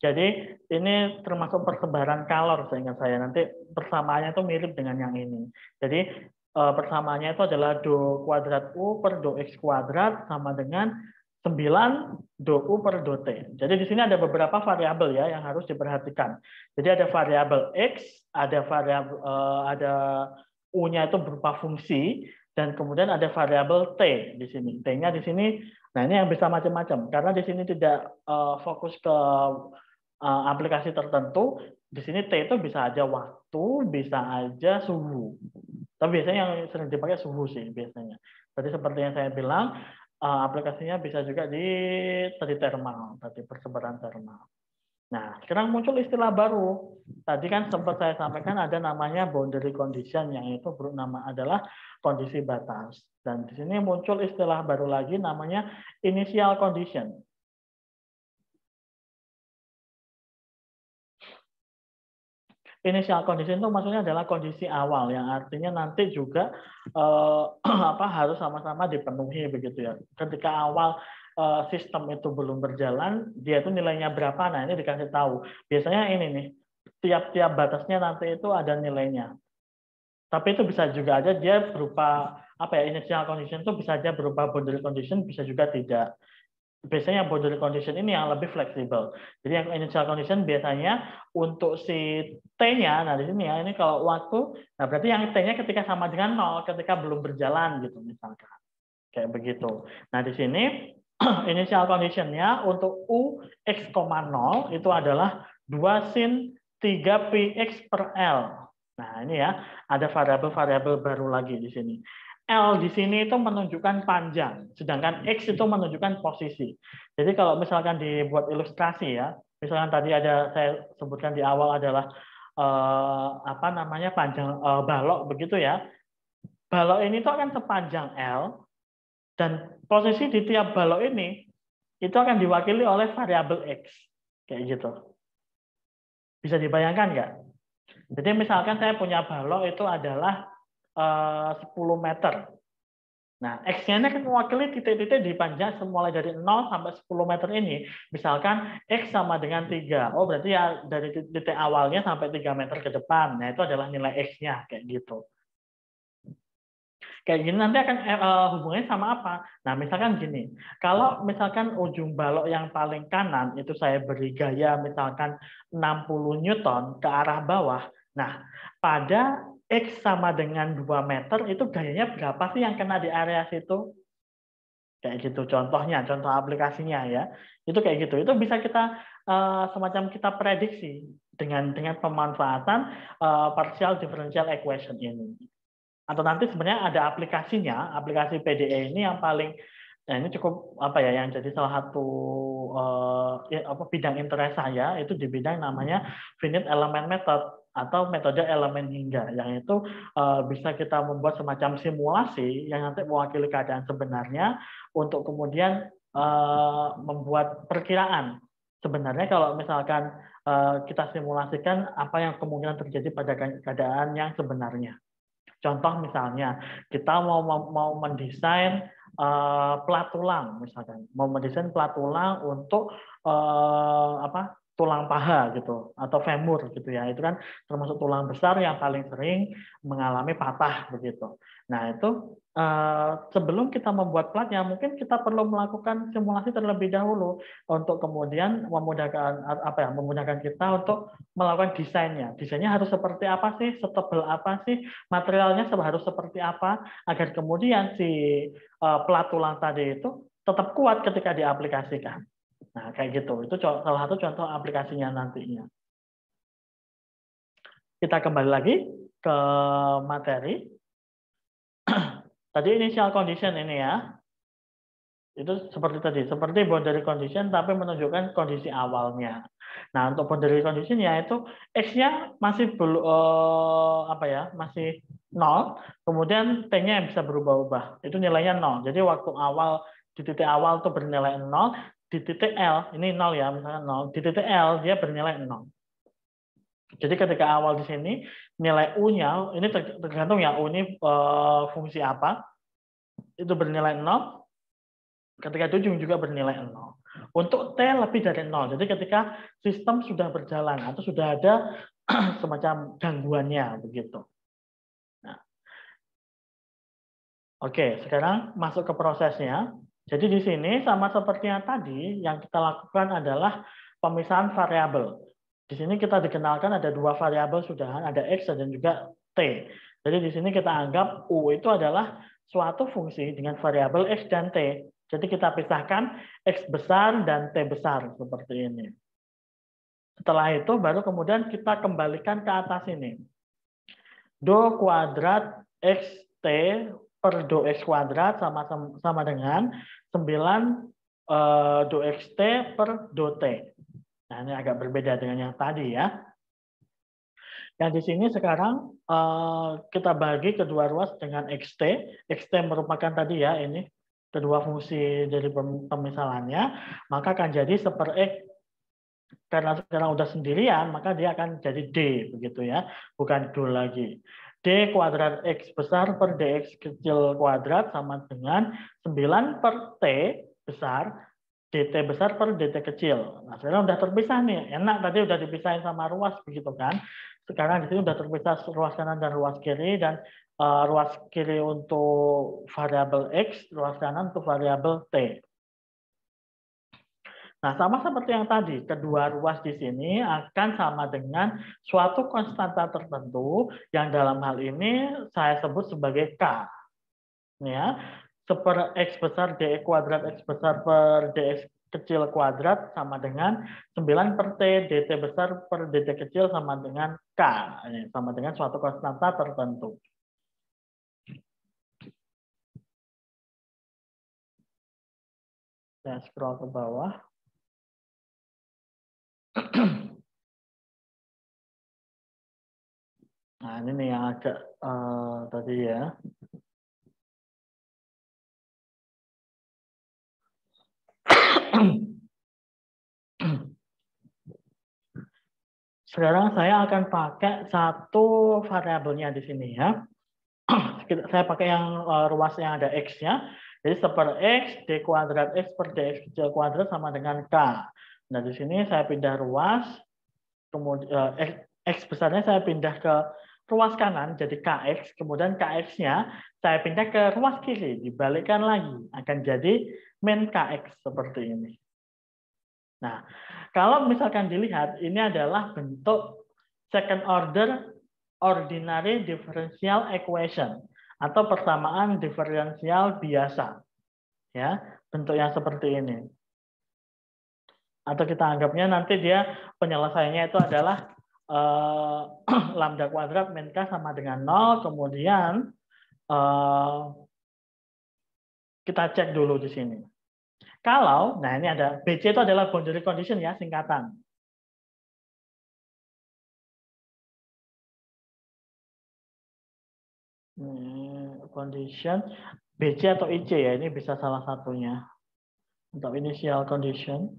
Jadi ini termasuk persebaran color seingat saya. Nanti persamaannya itu mirip dengan yang ini. Jadi persamaannya itu adalah do kuadrat U per do X kuadrat sama dengan 9 do U per do T. Jadi di sini ada beberapa variabel ya yang harus diperhatikan. Jadi ada variabel X, ada variabel ada U-nya itu berupa fungsi, dan kemudian ada variabel T di sini. T-nya di sini, nah ini yang bisa macam-macam. Karena di sini tidak fokus ke aplikasi tertentu, di sini T itu bisa aja waktu, bisa aja suhu. Tapi biasanya yang sering dipakai suhu sih biasanya. Jadi seperti yang saya bilang, aplikasinya bisa juga di tadi thermal, tadi persebaran thermal. Nah, sekarang muncul istilah baru. Tadi kan sempat saya sampaikan ada namanya boundary condition, yang itu bernama adalah kondisi batas. Dan di sini muncul istilah baru lagi namanya initial condition. Initial condition itu maksudnya adalah kondisi awal, yang artinya nanti juga harus sama-sama dipenuhi begitu ya. Ketika awal sistem itu belum berjalan, dia itu nilainya berapa? Nah, ini dikasih tahu. Biasanya ini nih, tiap-tiap batasnya nanti itu ada nilainya. Tapi itu bisa juga aja dia berupa initial condition itu bisa aja berupa boundary condition, bisa juga tidak. Biasanya boundary condition ini yang lebih fleksibel. Jadi yang initial condition biasanya untuk si T-nya, nah di sini ya, ini kalau waktu, nah berarti yang T-nya ketika sama dengan 0, ketika belum berjalan gitu misalkan. Kayak begitu. Nah di sini initial condition-nya untuk U X, 0 itu adalah 2 sin 3px per L. Nah ini ya, ada variabel-variabel baru lagi di sini. L di sini itu menunjukkan panjang, sedangkan X itu menunjukkan posisi. Jadi kalau misalkan dibuat ilustrasi ya, misalkan tadi ada saya sebutkan di awal adalah apa namanya panjang balok begitu ya. Balok ini itu akan sepanjang L dan posisi di tiap balok ini itu akan diwakili oleh variabel X kayak gitu. Bisa dibayangkan nggak? Jadi misalkan saya punya balok itu adalah 10 meter. Nah, X-nya ini kan mewakili titik-titik di panjang mulai dari 0 sampai 10 meter ini. Misalkan X sama dengan 3. Oh, berarti ya dari titik awalnya sampai 3 meter ke depan. Nah, itu adalah nilai X-nya, kayak gitu. Kayak gini nanti akan hubungannya sama apa? Nah, misalkan gini. Kalau misalkan ujung balok yang paling kanan itu saya beri gaya misalkan 60 Newton ke arah bawah. Nah, pada X sama dengan 2 meter, itu gayanya berapa sih yang kena di area situ? Kayak gitu contohnya, contoh aplikasinya ya. Itu kayak gitu. Itu bisa kita semacam kita prediksi dengan pemanfaatan partial differential equation ini. Atau nanti sebenarnya ada aplikasinya, aplikasi PDE ini yang paling ini cukup apa ya yang jadi salah satu bidang interest saya itu di bidang namanya finite element method atau metode elemen hingga, yang itu bisa kita membuat semacam simulasi yang nanti mewakili keadaan sebenarnya untuk kemudian membuat perkiraan sebenarnya kalau misalkan kita simulasikan apa yang kemungkinan terjadi pada keadaan yang sebenarnya. Contoh misalnya kita mau mendesain plat tulang misalkan, mau mendesain plat tulang untuk tulang paha gitu atau femur gitu ya, itu kan termasuk tulang besar yang paling sering mengalami patah begitu. Nah itu sebelum kita membuat platnya mungkin kita perlu melakukan simulasi terlebih dahulu untuk kemudian memudahkan kita untuk melakukan desainnya. Desainnya harus seperti apa sih, setebal apa sih, materialnya harus seperti apa agar kemudian si plat tulang tadi itu tetap kuat ketika diaplikasikan. Nah, kayak gitu. Itu salah satu contoh aplikasinya nantinya. Kita kembali lagi ke materi. Tadi initial condition ini ya. Itu seperti tadi, seperti boundary condition tapi menunjukkan kondisi awalnya. Nah, untuk boundary condition ya itu X-nya masih belum masih 0, kemudian T-nya bisa berubah-ubah. Itu nilainya 0. Jadi waktu awal di titik awal itu bernilai 0, di titik L ini 0 ya, misalnya 0, di titik L dia bernilai 0. Jadi ketika awal di sini nilai U-nya ini tergantung ya U ini fungsi apa. Itu bernilai 0. Ketika itu juga bernilai 0. Untuk T lebih dari 0. Jadi ketika sistem sudah berjalan atau sudah ada semacam gangguannya begitu. Nah. Oke, sekarang masuk ke prosesnya. Jadi di sini sama seperti yang tadi, yang kita lakukan adalah pemisahan variabel. Di sini kita dikenalkan ada 2 variabel sudahan, ada X dan juga T. Jadi di sini kita anggap U itu adalah suatu fungsi dengan variabel X dan T. Jadi kita pisahkan X besar dan T besar seperti ini. Setelah itu baru kemudian kita kembalikan ke atas ini. Do kuadrat XT per do X kuadrat sama dengan 9 do XT per do T. Nah, ini agak berbeda dengan yang tadi ya. Yang di sini sekarang kita bagi kedua ruas dengan XT. XT merupakan tadi ya ini kedua fungsi dari pemisalannya, maka akan jadi 1/X. Karena sekarang udah sendirian, maka dia akan jadi D begitu ya, bukan do lagi. D kuadrat X besar per DX kecil kuadrat sama dengan 9 per T besar DT besar per DT kecil. Nah, sekarang udah terpisah nih. Enak tadi udah dipisahin sama ruas begitu kan. Sekarang di sini udah terpisah ruas kanan dan ruas kiri, dan ruas kiri untuk variabel X, ruas kanan untuk variabel T. Nah, sama seperti yang tadi, kedua ruas di sini akan sama dengan suatu konstanta tertentu yang dalam hal ini saya sebut sebagai K. Ya, 1/X besar DX kuadrat X besar per DX kecil kuadrat sama dengan 9 per T DT besar per DT kecil sama dengan K. Ini sama dengan suatu konstanta tertentu. Saya scroll ke bawah. Nah, ini nih yang agak tadi ya. Sekarang saya akan pakai satu variabelnya di sini ya. Saya pakai yang ruas yang ada X-nya. Jadi seper X, D kuadrat X per DX kecil kuadrat sama dengan K. Nah, di sini saya pindah ruas. Kemudian X besarnya saya pindah ke ruas kanan, jadi KX. Kemudian KX-nya saya pindah ke ruas kiri, dibalikkan lagi. Akan jadi min KX seperti ini. Nah, kalau misalkan dilihat, ini adalah bentuk second order ordinary differential equation atau persamaan diferensial biasa. Ya, bentuknya seperti ini. Atau kita anggapnya nanti dia penyelesaiannya itu adalah lambda kuadrat min K sama dengan 0, kemudian kita cek dulu di sini. Kalau, nah ini ada BC itu adalah boundary condition ya, singkatan. Condition BC atau IC ya, ini bisa salah satunya. Untuk initial condition.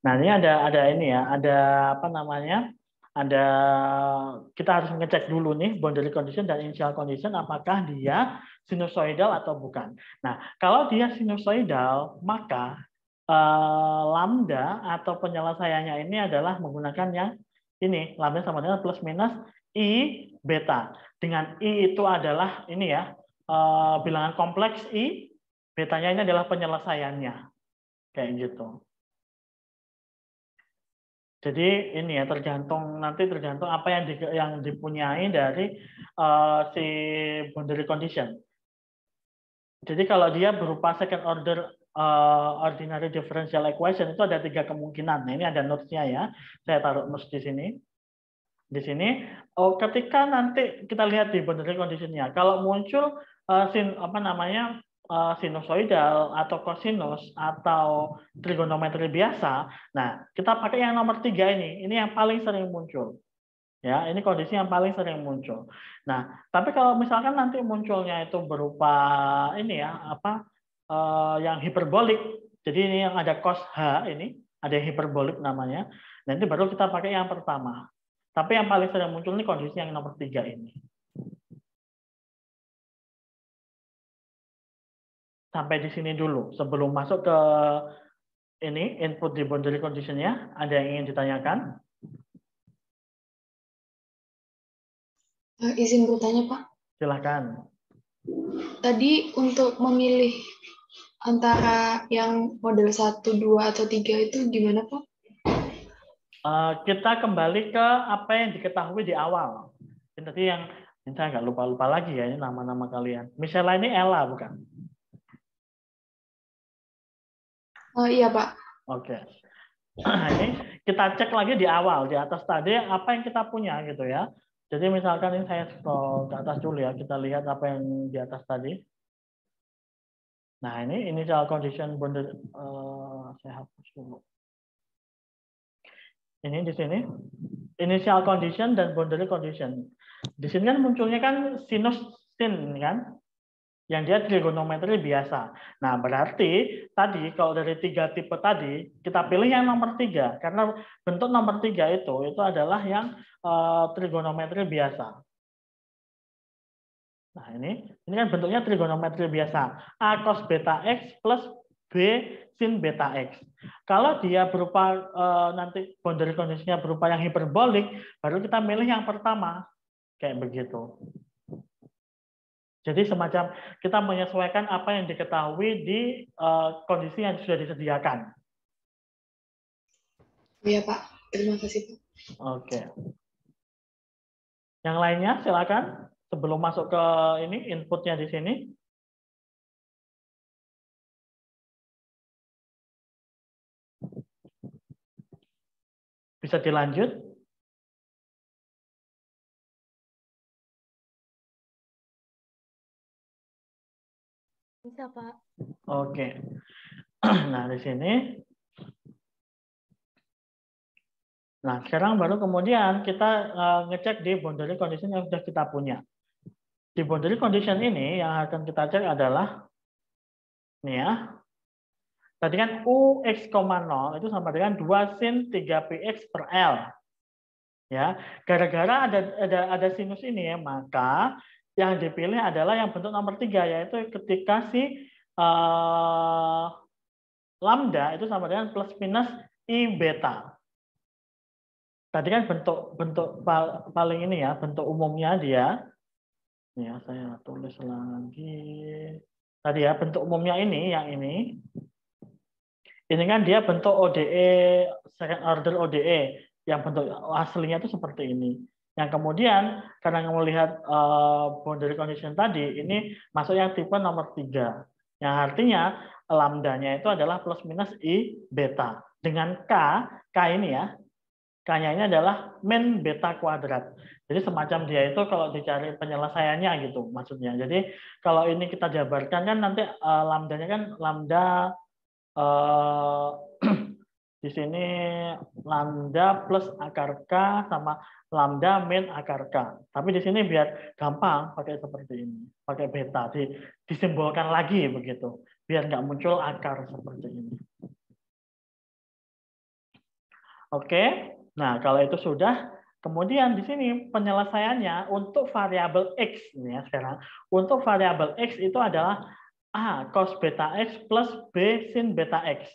Nah, ini ada ini ya, ada apa namanya? Ada kita harus ngecek dulu nih boundary condition dan initial condition apakah dia sinusoidal atau bukan. Nah, kalau dia sinusoidal, maka lambda atau penyelesaiannya ini adalah menggunakan yang ini, lambda sama dengan plus minus I beta. Dengan I itu adalah ini ya, bilangan kompleks I, betanya ini adalah penyelesaiannya. Kayak gitu. Jadi ini ya tergantung apa yang dipunyai dari si boundary condition. Jadi kalau dia berupa second order ordinary differential equation itu ada 3 kemungkinan. Nah, ini ada notes-nya ya. Saya taruh notes di sini. Di sini, ketika nanti kita lihat di boundary condition-nya, kalau muncul sinusoidal atau kosinus atau trigonometri biasa, nah kita pakai yang nomor 3 ini yang paling sering muncul. Ya, ini kondisi yang paling sering muncul. Nah, tapi kalau misalkan nanti munculnya itu berupa ini ya, yang hiperbolik. Jadi ini yang ada cos H ini, ada hiperbolik namanya. Nanti baru kita pakai yang pertama. Tapi yang paling sering muncul ini kondisi yang nomor 3 ini. Sampai di sini dulu. Sebelum masuk ke ini, input di boundary condition-nya, ada yang ingin ditanyakan? Izin bertanya, Pak. Silakan. Tadi untuk memilih antara yang model 1, 2, atau 3 itu gimana, Pak? Kita kembali ke apa yang diketahui di awal. Ini tadi yang saya nggak lupa lagi ya, ini nama-nama kalian. Misalnya ini Ella, bukan? Iya, Pak. Oke. Ini kita cek lagi di awal, di atas tadi apa yang kita punya gitu ya. Jadi misalkan ini saya scroll ke atas dulu ya, kita lihat apa yang di atas tadi. Nah ini initial condition boundary, saya hapus dulu. Ini di sini initial condition dan boundary condition. Di sini kan munculnya kan sinus sin kan, yang dia trigonometri biasa. Nah, berarti tadi kalau dari 3 tipe tadi, kita pilih yang nomor 3. Karena bentuk nomor 3 itu adalah yang trigonometri biasa. Nah, ini kan bentuknya trigonometri biasa. A cos beta X plus B sin beta X. Kalau dia berupa nanti boundary condition-nya berupa yang hiperbolik, baru kita milih yang pertama. Kayak begitu. Jadi semacam kita menyesuaikan apa yang diketahui di kondisi yang sudah disediakan. Iya, Pak. Terima kasih, Pak. Oke. Yang lainnya silakan sebelum masuk ke ini inputnya di sini. Bisa dilanjut. Bisa, Pak. Oke. Nah, di sini. Nah, sekarang baru kemudian kita ngecek di boundary condition yang sudah kita punya. Di boundary condition ini yang akan kita cek adalah nih ya. Tadi kan UX, 0 itu sama dengan 2 sin 3px per L. Ya, gara-gara ada sinus ini ya, maka yang dipilih adalah yang bentuk nomor 3, yaitu ketika si lambda itu sama dengan plus minus I beta. Tadi kan bentuk paling ini ya, bentuk umumnya dia. Ya, saya tulis lagi. Tadi ya, bentuk umumnya ini, yang ini. Ini kan dia bentuk ODE, second order ODE, yang bentuk aslinya itu seperti ini. Yang kemudian, karena melihat boundary condition tadi, ini masuk yang tipe nomor 3. Yang artinya, lambdanya itu adalah plus minus I beta. Dengan K ini ya, K-nya ini adalah min beta kuadrat. Jadi semacam dia itu kalau dicari penyelesaiannya gitu maksudnya. Jadi kalau ini kita jabarkan kan nanti lambdanya kan lambda di sini lambda plus akar K sama lambda min akar K. Tapi di sini biar gampang pakai seperti ini, pakai beta, disimbolkan lagi begitu, biar nggak muncul akar seperti ini. Oke, nah kalau itu sudah, kemudian di sini penyelesaiannya untuk variabel X ini ya sekarang. Untuk variabel X itu adalah A cos beta X plus B sin beta X.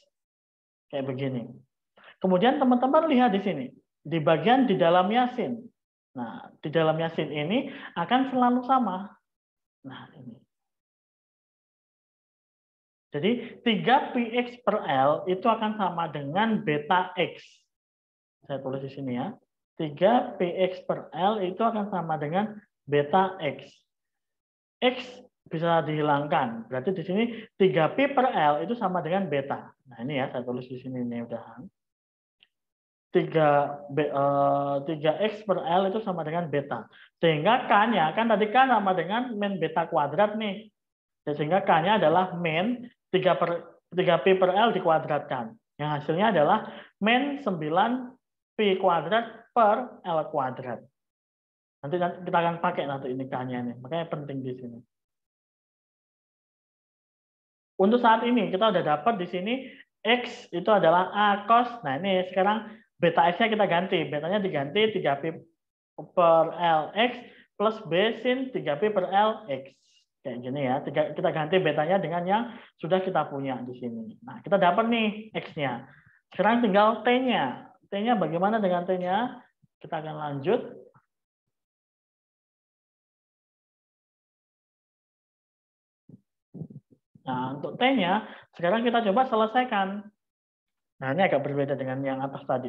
Kayak begini. Kemudian teman-teman lihat di sini, di bagian di dalamnya sin. Nah, di dalamnya sin ini akan selalu sama. Nah, ini. Jadi 3px per L itu akan sama dengan beta X. Saya tulis di sini ya. 3px per L itu akan sama dengan beta X. X bisa dihilangkan. Berarti di sini 3pi per L itu sama dengan beta. Nah, ini ya, saya tulis di sini ini udahan. 3x per L itu sama dengan beta. Sehingga K-nya, kan tadi K sama dengan min beta kuadrat nih. Sehingga K-nya adalah min 3pi per L dikuadratkan. Yang hasilnya adalah min 9pi kuadrat per L kuadrat. Nanti kita akan pakai nanti ini K-nya nih. Makanya penting di sini. Untuk saat ini kita udah dapat di sini X itu adalah A cos. Nah, ini sekarang beta X-nya kita ganti. Betanya diganti 3pi per Lx plus B sin 3pi per Lx. Kayak gini ya. Kita ganti betanya dengan yang sudah kita punya di sini. Nah, kita dapat nih X-nya. Sekarang tinggal T-nya. T-nya bagaimana dengan T-nya? Kita akan lanjut. Nah, untuk T-nya, sekarang kita coba selesaikan. Nah, ini agak berbeda dengan yang atas tadi.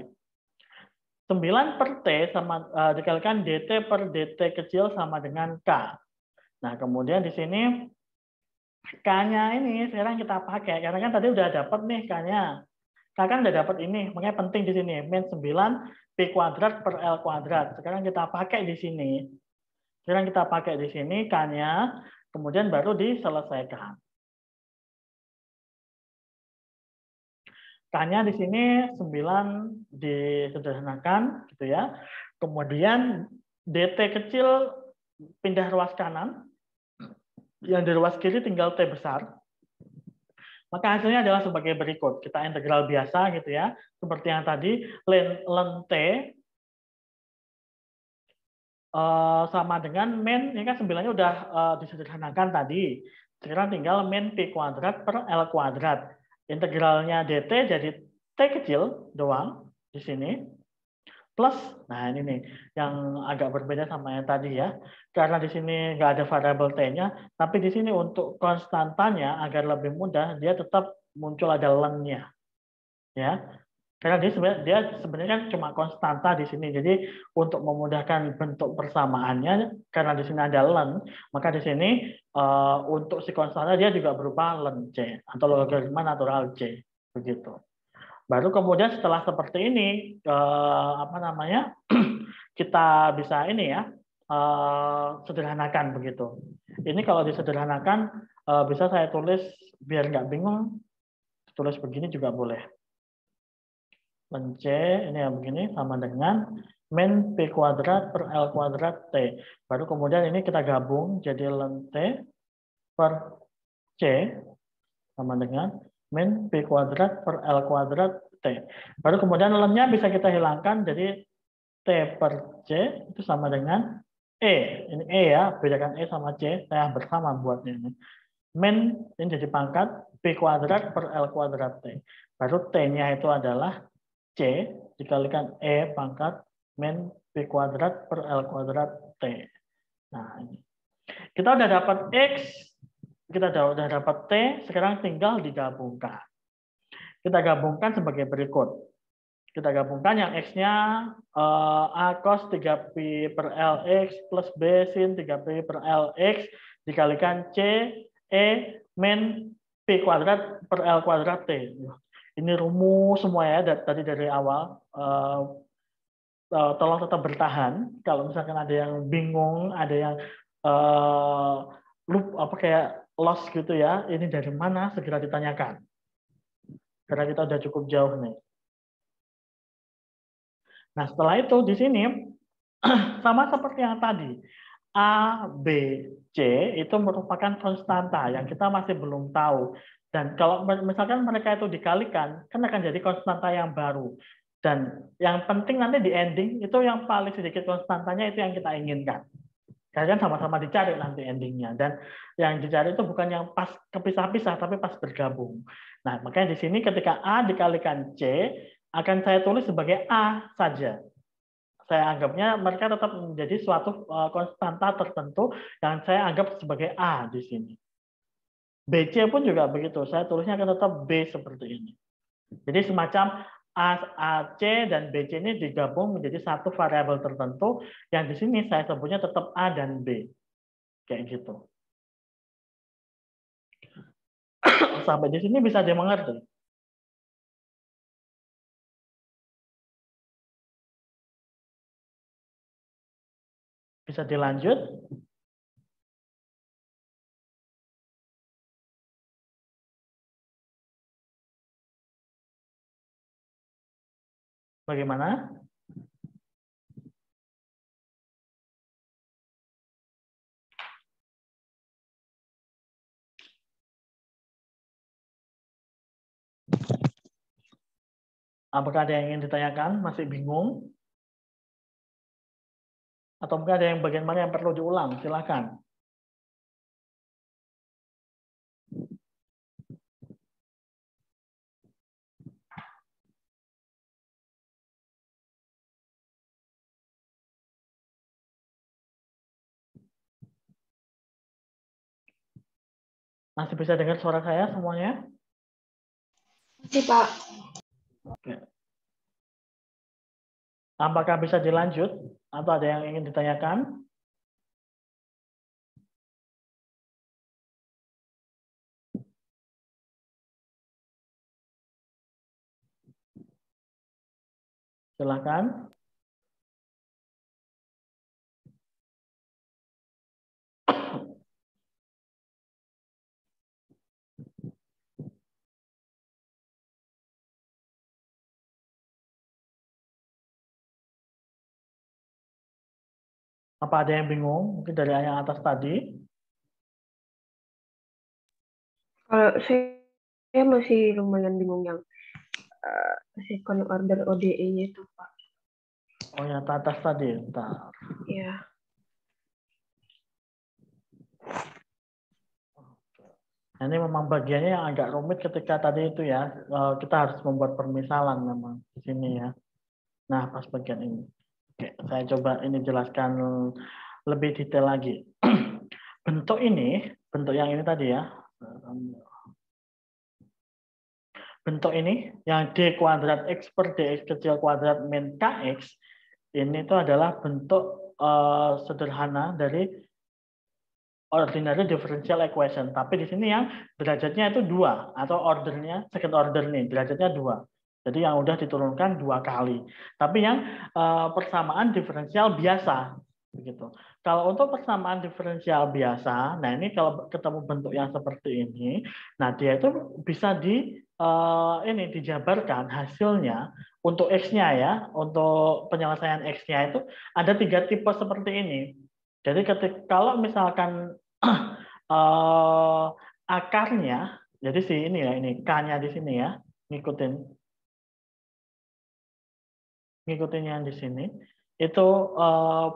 9 per T sama dikalikan DT per DT kecil sama dengan K. Nah, kemudian di sini K-nya ini sekarang kita pakai. Karena kan tadi udah dapat nih K-nya. K kan udah dapat ini, makanya penting di sini. Min 9 P kuadrat per L kuadrat. Sekarang kita pakai di sini. Sekarang kita pakai di sini K-nya, kemudian baru diselesaikan. K-nya di sini 9 disederhanakan gitu ya. Kemudian DT kecil pindah ruas kanan. Yang di ruas kiri tinggal T besar. Maka hasilnya adalah sebagai berikut. Kita integral biasa gitu ya. Seperti yang tadi ln T sama dengan min, ini kan 9-nya udah disederhanakan tadi. Sekarang tinggal min P kuadrat per L kuadrat. Integralnya dt jadi t kecil doang di sini plus, nah ini nih yang agak berbeda sama yang tadi ya, karena di sini nggak ada variabel t-nya, tapi di sini untuk konstantanya agar lebih mudah dia tetap muncul ada len-nya ya, karena dia sebenarnya kan cuma konstanta di sini, jadi untuk memudahkan bentuk persamaannya karena di sini ada len, maka di sini untuk si konstanta dia juga berupa len C atau logaritma natural C begitu. Baru kemudian setelah seperti ini kita bisa ini ya sederhanakan begitu. Ini kalau disederhanakan bisa saya tulis biar nggak bingung, tulis begini juga boleh. Len C ini yang begini sama dengan min P kuadrat per L kuadrat T. Baru kemudian ini kita gabung jadi len T per C sama dengan min P kuadrat per L kuadrat T. Baru kemudian len-nya bisa kita hilangkan, jadi T per C itu sama dengan E. Ini E ya, bedakan E sama C, saya bersama buatnya ini. Min ini jadi pangkat P kuadrat per L kuadrat T. Baru T-nya itu adalah C dikalikan E pangkat min P kuadrat per L kuadrat T. Nah, ini. Kita udah dapat X, kita udah dapat T, sekarang tinggal digabungkan. Kita gabungkan sebagai berikut. Kita gabungkan yang X-nya A cos 3Pi per LX plus B sin 3Pi per LX dikalikan C E min P kuadrat per L kuadrat T. Ini rumus semua ya tadi dari awal. Tolong tetap bertahan. Kalau misalkan ada yang bingung, ada yang kayak lost gitu ya, ini dari mana segera ditanyakan. Karena kita udah cukup jauh nih. Nah, setelah itu di sini sama seperti yang tadi. A, B, C itu merupakan konstanta yang kita masih belum tahu. Dan kalau misalkan mereka itu dikalikan, kan akan jadi konstanta yang baru. Dan yang penting nanti di ending itu yang paling sedikit konstantanya itu yang kita inginkan. Kalian sama-sama dicari nanti endingnya. Dan yang dicari itu bukan yang pas kepisah-pisah, tapi pas bergabung. Nah, makanya di sini ketika A dikalikan C, akan saya tulis sebagai A saja. Saya anggapnya mereka tetap menjadi suatu konstanta tertentu yang saya anggap sebagai A di sini. BC pun juga begitu. Saya tulisnya akan tetap B seperti ini. Jadi semacam AC dan BC ini digabung menjadi satu variabel tertentu yang di sini saya sebutnya tetap A dan B. Kayak gitu. Sampai di sini bisa dimengerti. Bisa dilanjut. Bagaimana? Apakah ada yang ingin ditanyakan? Masih bingung? Atau mungkin ada yang bagian mana yang perlu diulang? Silakan. Masih bisa dengar suara saya semuanya? Masih, Pak. Oke. Apakah bisa dilanjut? Atau ada yang ingin ditanyakan? Silakan. Apa ada yang bingung? Mungkin dari yang atas tadi. Kalau saya masih lumayan bingung yang second order ODE-nya itu, Pak. Oh, yang atas tadi. Bentar. Ya. Nah, ini memang bagiannya yang agak rumit ketika tadi itu ya. Kita harus membuat permisalan memang di sini ya. Nah, pas bagian ini. Oke, saya coba ini jelaskan lebih detail lagi. Bentuk ini, bentuk yang ini tadi ya. Bentuk ini, yang D kuadrat X per DX kecil kuadrat min KX, ini itu adalah bentuk sederhana dari ordinary differential equation. Tapi di sini yang derajatnya itu 2, atau ordernya, second order nih, derajatnya 2. Jadi yang udah diturunkan 2 kali. Tapi yang persamaan diferensial biasa, begitu. Kalau untuk persamaan diferensial biasa, nah ini kalau ketemu bentuk yang seperti ini, nah dia itu bisa ini dijabarkan hasilnya untuk X-nya ya, untuk penyelesaian X-nya itu ada 3 tipe seperti ini. Jadi kalau misalkan akarnya, jadi ini ya, ini K-nya di sini ya, ngikutin yang di sini, itu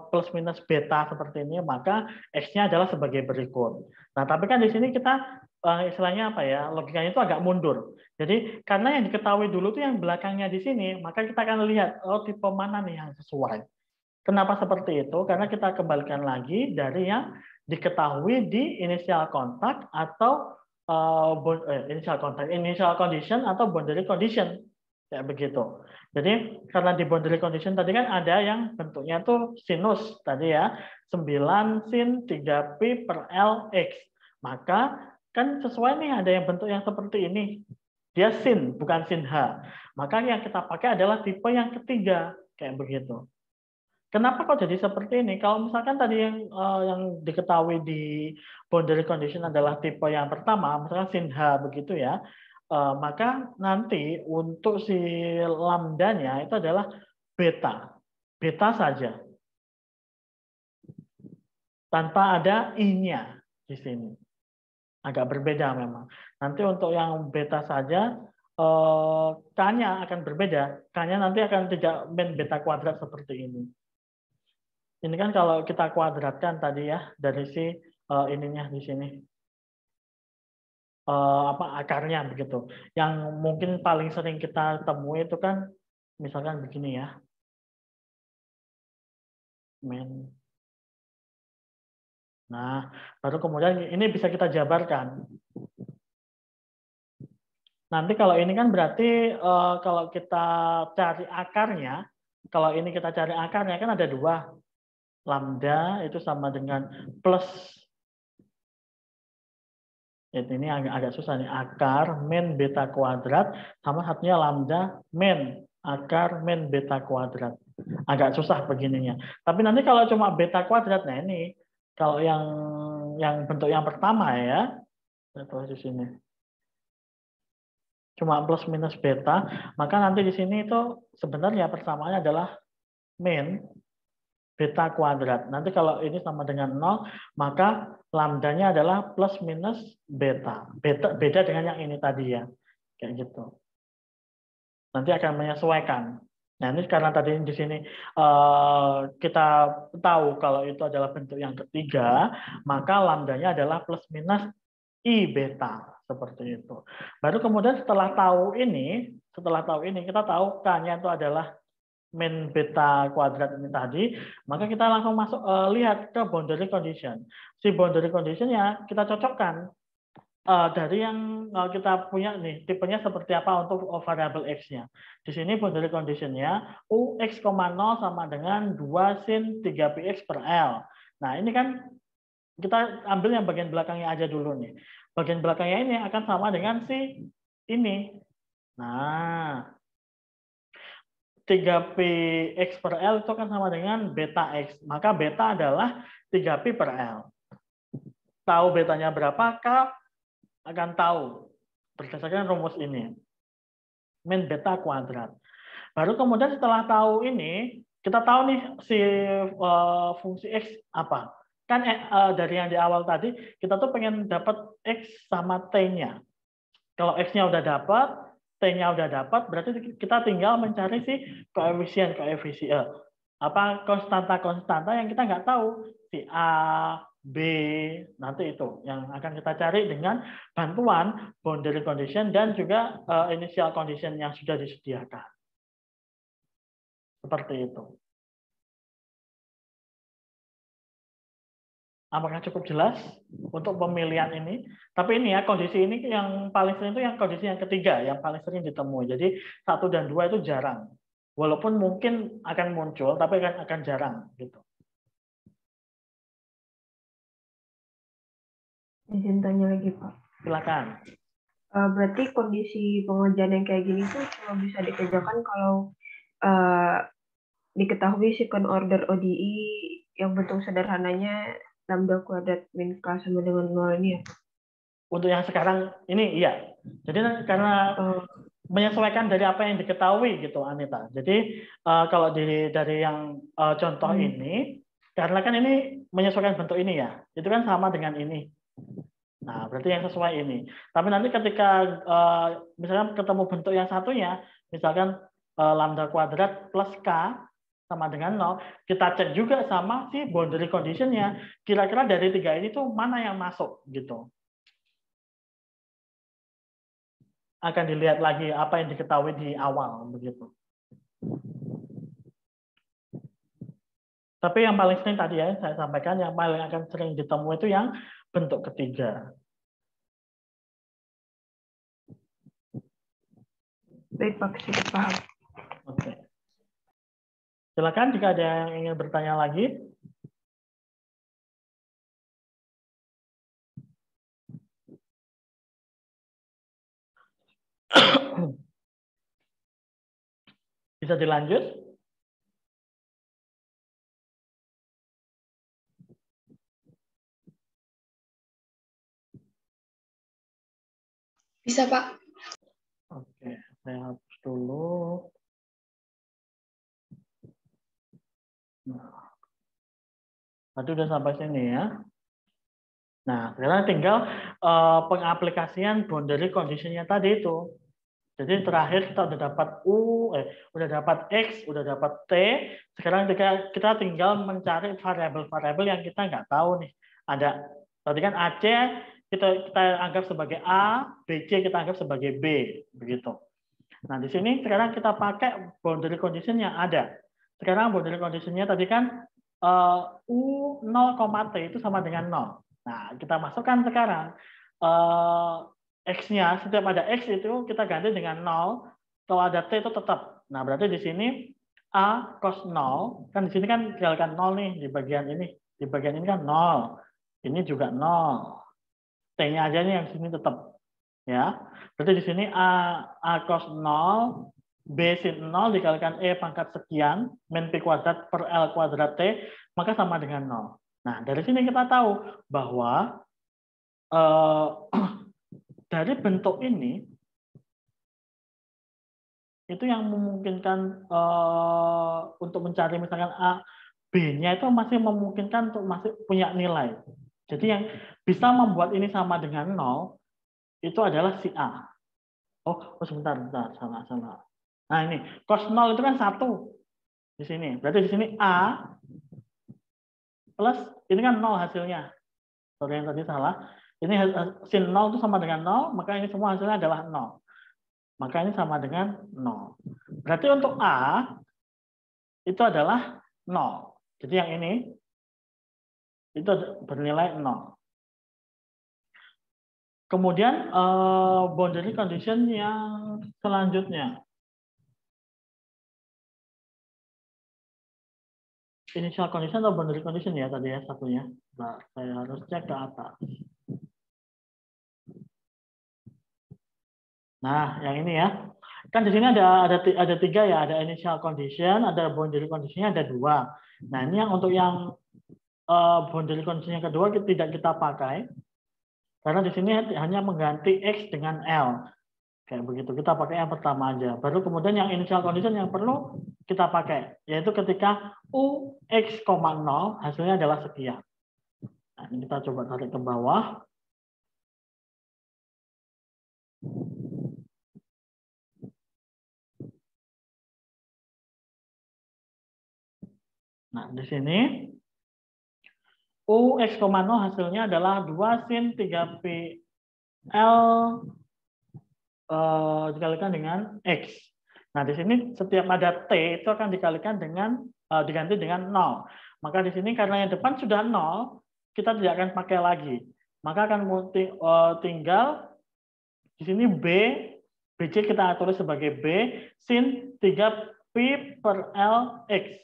plus minus beta seperti ini, maka X-nya adalah sebagai berikut. Nah, tapi kan di sini kita istilahnya apa ya, logikanya itu agak mundur. Jadi karena yang diketahui dulu itu yang belakangnya di sini, maka kita akan lihat tipe mana nih yang sesuai. Kenapa seperti itu? Karena kita kembalikan lagi dari yang diketahui di initial contact atau initial condition atau boundary condition, kayak begitu. Jadi karena di boundary condition tadi kan ada yang bentuknya tuh sinus tadi ya, 9 sin 3pi per L X. Maka kan sesuai nih ada yang bentuk yang seperti ini. Dia sin, bukan sin H. Maka yang kita pakai adalah tipe yang ketiga, kayak begitu. Kenapa kok jadi seperti ini? Kalau misalkan tadi yang diketahui di boundary condition adalah tipe yang pertama, misalkan sin H begitu ya, maka nanti untuk si lambdanya itu adalah beta saja, tanpa ada i-nya di sini. Agak berbeda memang. Nanti untuk yang beta saja, K-nya akan berbeda. K-nya nanti akan tidak min beta kuadrat seperti ini. Ini kan kalau kita kuadratkan tadi ya dari si ininya di sini akarnya begitu. Yang mungkin paling sering kita temui itu kan misalkan begini ya, min. Nah, baru kemudian ini bisa kita jabarkan. Nanti kalau ini kan berarti kalau kita cari akarnya, kalau ini kita cari akarnya kan ada 2. Lambda itu sama dengan plus, ini agak susah nih, akar min beta kuadrat sama satunya lambda min akar min beta kuadrat. Agak susah begininya. Tapi nanti kalau cuma beta kuadrat, nah ini kalau yang bentuk yang pertama ya, saya tulis di sini cuma plus minus beta, maka nanti di sini itu sebenarnya persamaannya adalah min beta kuadrat. Nanti kalau ini sama dengan 0, maka lambdanya adalah plus minus beta. Beda dengan yang ini tadi ya. Kayak gitu. Nanti akan menyesuaikan. Nah, ini karena tadi di sini kita tahu kalau itu adalah bentuk yang ketiga, maka lambdanya adalah plus minus I beta. Seperti itu. Baru kemudian setelah tahu ini, kita tahu K-nya itu adalah min beta kuadrat ini tadi, maka kita langsung masuk lihat ke boundary condition. Si boundary condition ya kita cocokkan dari yang kita punya nih, tipenya seperti apa untuk variabel X-nya. Di sini boundary condition-nya UX, 0 sama dengan 2 sin 3px per L. Nah, ini kan kita ambil yang bagian belakangnya aja dulu nih. Bagian belakangnya ini akan sama dengan si ini. Nah, 3px per L itu kan sama dengan beta X. Maka beta adalah 3pi per L. Tahu betanya berapa, K akan tahu berdasarkan rumus ini. Min beta kuadrat. Baru kemudian setelah tahu ini, kita tahu nih si fungsi X apa. Kan dari yang di awal tadi, kita tuh pengen dapat X sama T-nya. Kalau X-nya udah dapat, T-nya udah dapat, berarti kita tinggal mencari si koefisien konstanta yang kita nggak tahu, si A, B, nanti itu yang akan kita cari dengan bantuan boundary condition dan juga initial condition yang sudah disediakan. Seperti itu. Apakah cukup jelas untuk pemilihan ini? Tapi ini ya, kondisi ini yang paling sering itu yang kondisi yang ketiga, yang paling sering ditemui. Jadi 1 dan 2 itu jarang. Walaupun mungkin akan muncul, tapi akan jarang. Gitu. Izin tanya lagi, Pak. Silakan. Berarti kondisi pengerjaan yang kayak gini tuh cuma bisa dikerjakan kalau diketahui second order ODE yang bentuk sederhananya lambda kuadrat min K sama dengan 0 ini ya? Untuk yang sekarang ini iya. Jadi karena menyesuaikan dari apa yang diketahui gitu, Anita. Jadi kalau dari yang contoh ini, karena kan ini menyesuaikan bentuk ini ya, itu kan sama dengan ini. Nah, berarti yang sesuai ini. Tapi nanti ketika misalnya ketemu bentuk yang satunya, misalkan lambda kuadrat plus K sama dengan 0, kita cek juga sama si boundary condition-nya. Kira-kira dari tiga ini tuh mana yang masuk gitu. Akan dilihat lagi apa yang diketahui di awal begitu. Tapi yang paling sering tadi ya saya sampaikan, yang paling akan sering ditemui itu yang bentuk ketiga. Baik Pak, sudah paham. Oke. Silakan jika ada yang ingin bertanya lagi. Bisa dilanjut? Bisa, Pak. Oke, saya hapus dulu. Nah, tadi udah sampai sini ya. Nah, sekarang tinggal pengaplikasian boundary condition-nya tadi itu. Jadi terakhir kita udah dapat udah dapat X, udah dapat T. Sekarang kita tinggal mencari variabel-variabel yang kita nggak tahu nih. Ada tadi kan AC kita anggap sebagai A, BC kita anggap sebagai B, begitu. Nah di sini sekarang kita pakai boundary condition yang ada. Sekarang boundary condition-nya tadi kan U 0, T itu sama dengan 0. Nah kita masukkan sekarang. X-nya, setiap ada X itu kita ganti dengan 0, kalau ada T itu tetap. Nah, berarti di sini A cos 0, kan di sini kan tinggalkan 0 nih, di bagian ini. Di bagian ini kan 0. Ini juga 0. T-nya aja nih yang sini tetap. Ya. Berarti di sini A cos 0, B sin 0 dikalikan E pangkat sekian, min P kuadrat per L kuadrat T, maka sama dengan 0. Nah, dari sini kita tahu bahwa dari bentuk ini itu yang memungkinkan untuk mencari misalkan A, B-nya itu masih memungkinkan untuk masih punya nilai. Jadi yang bisa membuat ini sama dengan 0 itu adalah si A. Oh sebentar, salah. Nah ini cos 0 itu kan 1 di sini. Berarti di sini A plus ini kan 0 hasilnya. Sorry yang tadi salah. Ini sin 0 itu sama dengan 0, maka ini semua hasilnya adalah 0. Maka ini sama dengan 0. Berarti untuk A itu adalah 0. Jadi yang ini itu bernilai 0. Kemudian boundary condition yang selanjutnya. Initial condition atau boundary condition ya tadi ya satunya. Nah, saya harus cek ke atas. Nah, yang ini ya. Kan di sini ada tiga ya, ada initial condition, ada boundary conditionnya ada 2. Nah, ini yang untuk yang boundary condition yang kedua tidak kita pakai. Karena di sini hanya mengganti X dengan L. Kayak begitu, kita pakai yang pertama aja. Baru kemudian yang initial condition yang perlu kita pakai, yaitu ketika U X, 0 hasilnya adalah sekian. Nah, ini kita coba tarik ke bawah. Nah, di sini U X, 0 hasilnya adalah 2 sin 3P L dikalikan dengan X. Nah, di sini setiap ada T itu akan dikalikan dengan diganti dengan 0. Maka di sini karena yang depan sudah 0, kita tidak akan pakai lagi. Maka akan tinggal di sini BC kita tulis sebagai B sin 3P per L X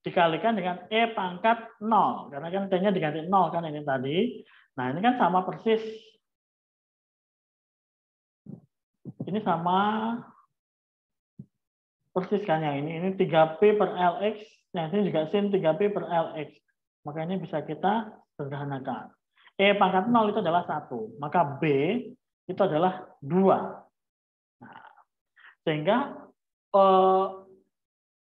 dikalikan dengan E pangkat 0. Karena kan T-nya diganti 0 kan ini tadi. Nah, ini kan sama persis. Ini sama persis kan yang ini 3P per LX Nah, ini juga sin 3Pi per Lx. Maka ini bisa kita sederhanakan. E pangkat 0 itu adalah 1. Maka B itu adalah 2. Nah, sehingga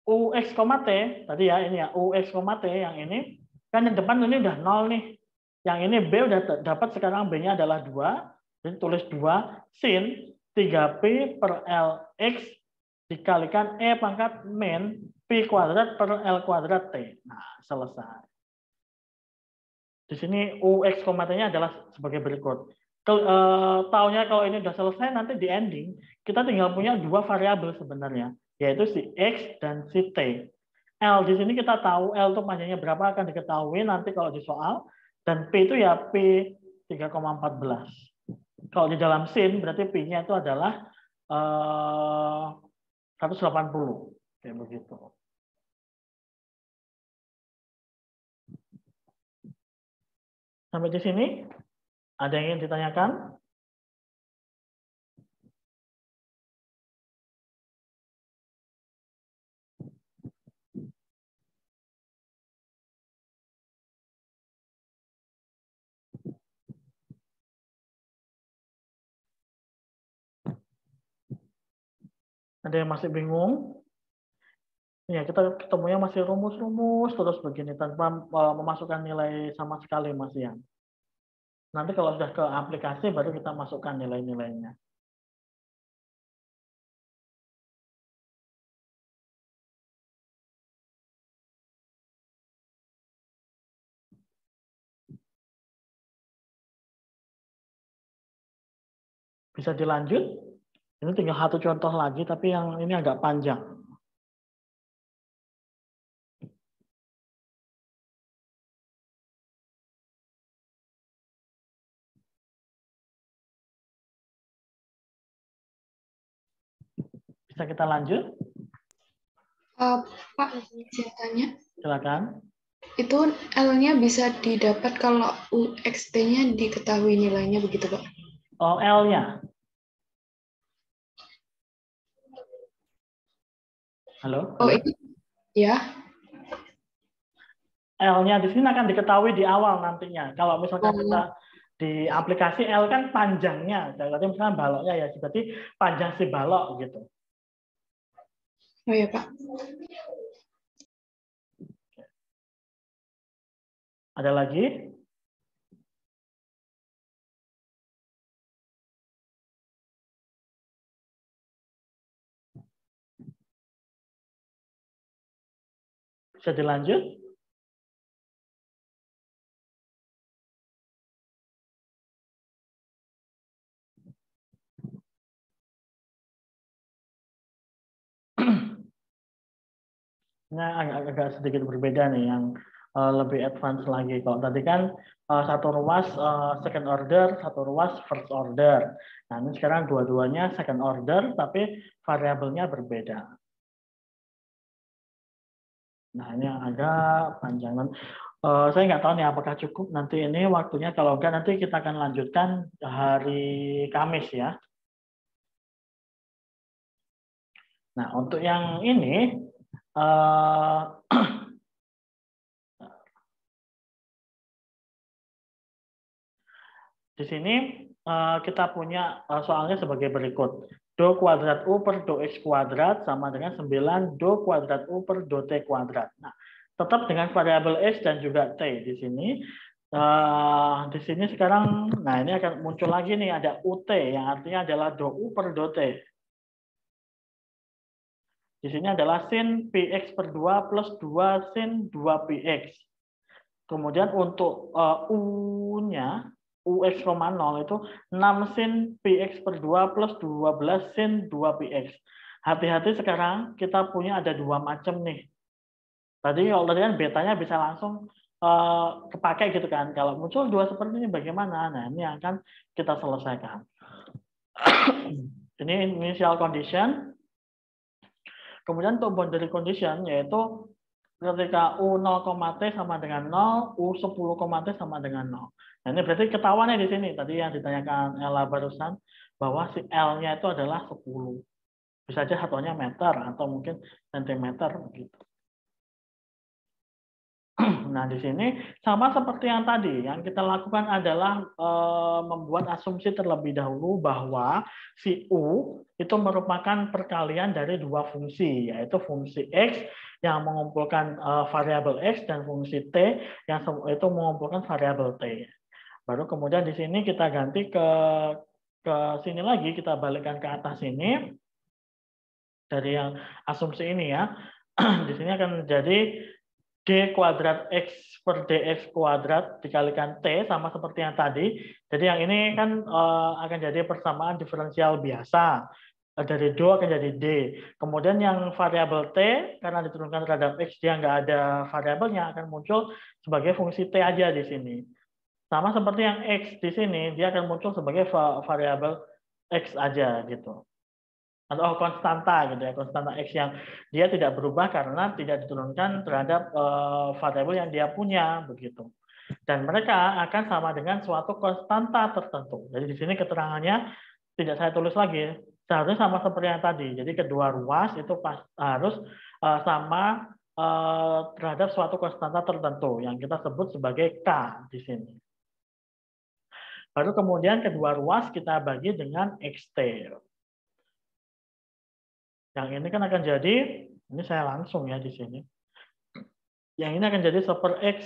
UX, T, tadi ya, ini ya, UX, T yang ini, kan yang depan ini udah 0 nih. Yang ini B udah dapat, sekarang B-nya adalah 2. Jadi tulis 2 sin 3Pi per Lx dikalikan E pangkat min Pi kuadrat per L kuadrat T. Nah, selesai. Di sini UX, T-nya adalah sebagai berikut. Taunya kalau ini sudah selesai, nanti di ending, kita tinggal punya 2 variabel sebenarnya, yaitu si X dan si T. L di sini kita tahu, L itu panjangnya berapa akan diketahui nanti kalau di soal, dan P itu ya P 3,14. Kalau di dalam sin, berarti P-nya itu adalah 180. Kayak begitu. Sampai di sini, ada yang ingin ditanyakan? Ada yang masih bingung? Ya, kita ketemunya masih rumus-rumus terus begini tanpa memasukkan nilai sama sekali, Mas Ian. Nanti kalau sudah ke aplikasi baru kita masukkan nilai-nilainya. Bisa dilanjut? Ini tinggal satu contoh lagi, tapi yang ini agak panjang. Bisa kita lanjut? Pak, saya tanya. Silakan. Itu L-nya bisa didapat kalau UXT-nya diketahui nilainya begitu, Pak? Oh, L-nya. Halo? Oh, itu ya. L-nya di sini akan diketahui di awal nantinya. Kalau misalkan kita di aplikasi L kan panjangnya, berarti misalkan baloknya ya, berarti panjang si balok gitu. Oh ya, Pak. Ada lagi? Bisa dilanjut? Ini agak sedikit berbeda nih, yang lebih advance lagi. Kalau tadi kan satu ruas second order, satu ruas first order. Nah, ini sekarang dua-duanya second order, tapi variabelnya berbeda. Nah, ini agak panjang. Saya nggak tahu nih apakah cukup nanti ini waktunya. Kalau enggak, nanti kita akan lanjutkan hari Kamis ya. Nah, untuk yang ini, di sini kita punya soalnya sebagai berikut. Do kuadrat U per do X kuadrat sama dengan 9 do kuadrat U per do T kuadrat. Nah, tetap dengan variabel X dan juga T di sini. Di sini sekarang, nah ini akan muncul lagi nih, ada UT yang artinya adalah do U per do T. Di sini adalah sin Px per 2 plus 2 sin 2Px. Kemudian untuk U-nya, UX, 0 itu 6 sin Px per 2 plus 12 sin 2Px. Hati-hati sekarang kita punya ada dua macam nih. Tadi kalau tadi kan betanya bisa langsung kepakai gitu kan. Kalau muncul dua seperti ini bagaimana? Nah, ini akan kita selesaikan. Ini initial condition. Kemudian untuk boundary condition yaitu ketika U0, T sama dengan 0, U10, T sama dengan 0. Nah, ini berarti ketahuannya di sini. Tadi yang ditanyakan Ella barusan, bahwa si L-nya itu adalah 10. Bisa aja satuannya meter atau mungkin sentimeter. Gitu. Nah, di sini sama seperti yang tadi, yang kita lakukan adalah membuat asumsi terlebih dahulu bahwa si U itu merupakan perkalian dari dua fungsi, yaitu fungsi X yang mengumpulkan variabel X dan fungsi T yang itu mengumpulkan variabel T. Baru kemudian di sini kita ganti ke sini lagi, kita balikkan ke atas ini dari yang asumsi ini ya. Di sini akan menjadi D kuadrat X per DX kuadrat dikalikan T sama seperti yang tadi. Jadi yang ini kan akan jadi persamaan diferensial biasa. Dari do akan jadi D. Kemudian yang variabel T, karena diturunkan terhadap X, dia nggak ada variabelnya, akan muncul sebagai fungsi T aja di sini. Sama seperti yang X di sini, dia akan muncul sebagai variabel X aja gitu. Atau konstanta gitu ya, konstanta X yang dia tidak berubah karena tidak diturunkan terhadap variabel yang dia punya begitu. Dan mereka akan sama dengan suatu konstanta tertentu. Jadi di sini keterangannya tidak saya tulis lagi, seharusnya sama seperti yang tadi. Jadi kedua ruas itu harus sama terhadap suatu konstanta tertentu yang kita sebut sebagai K di sini. Baru kemudian kedua ruas kita bagi dengan XT. Yang ini kan akan jadi, ini saya langsung ya di sini. Yang ini akan jadi 1 per X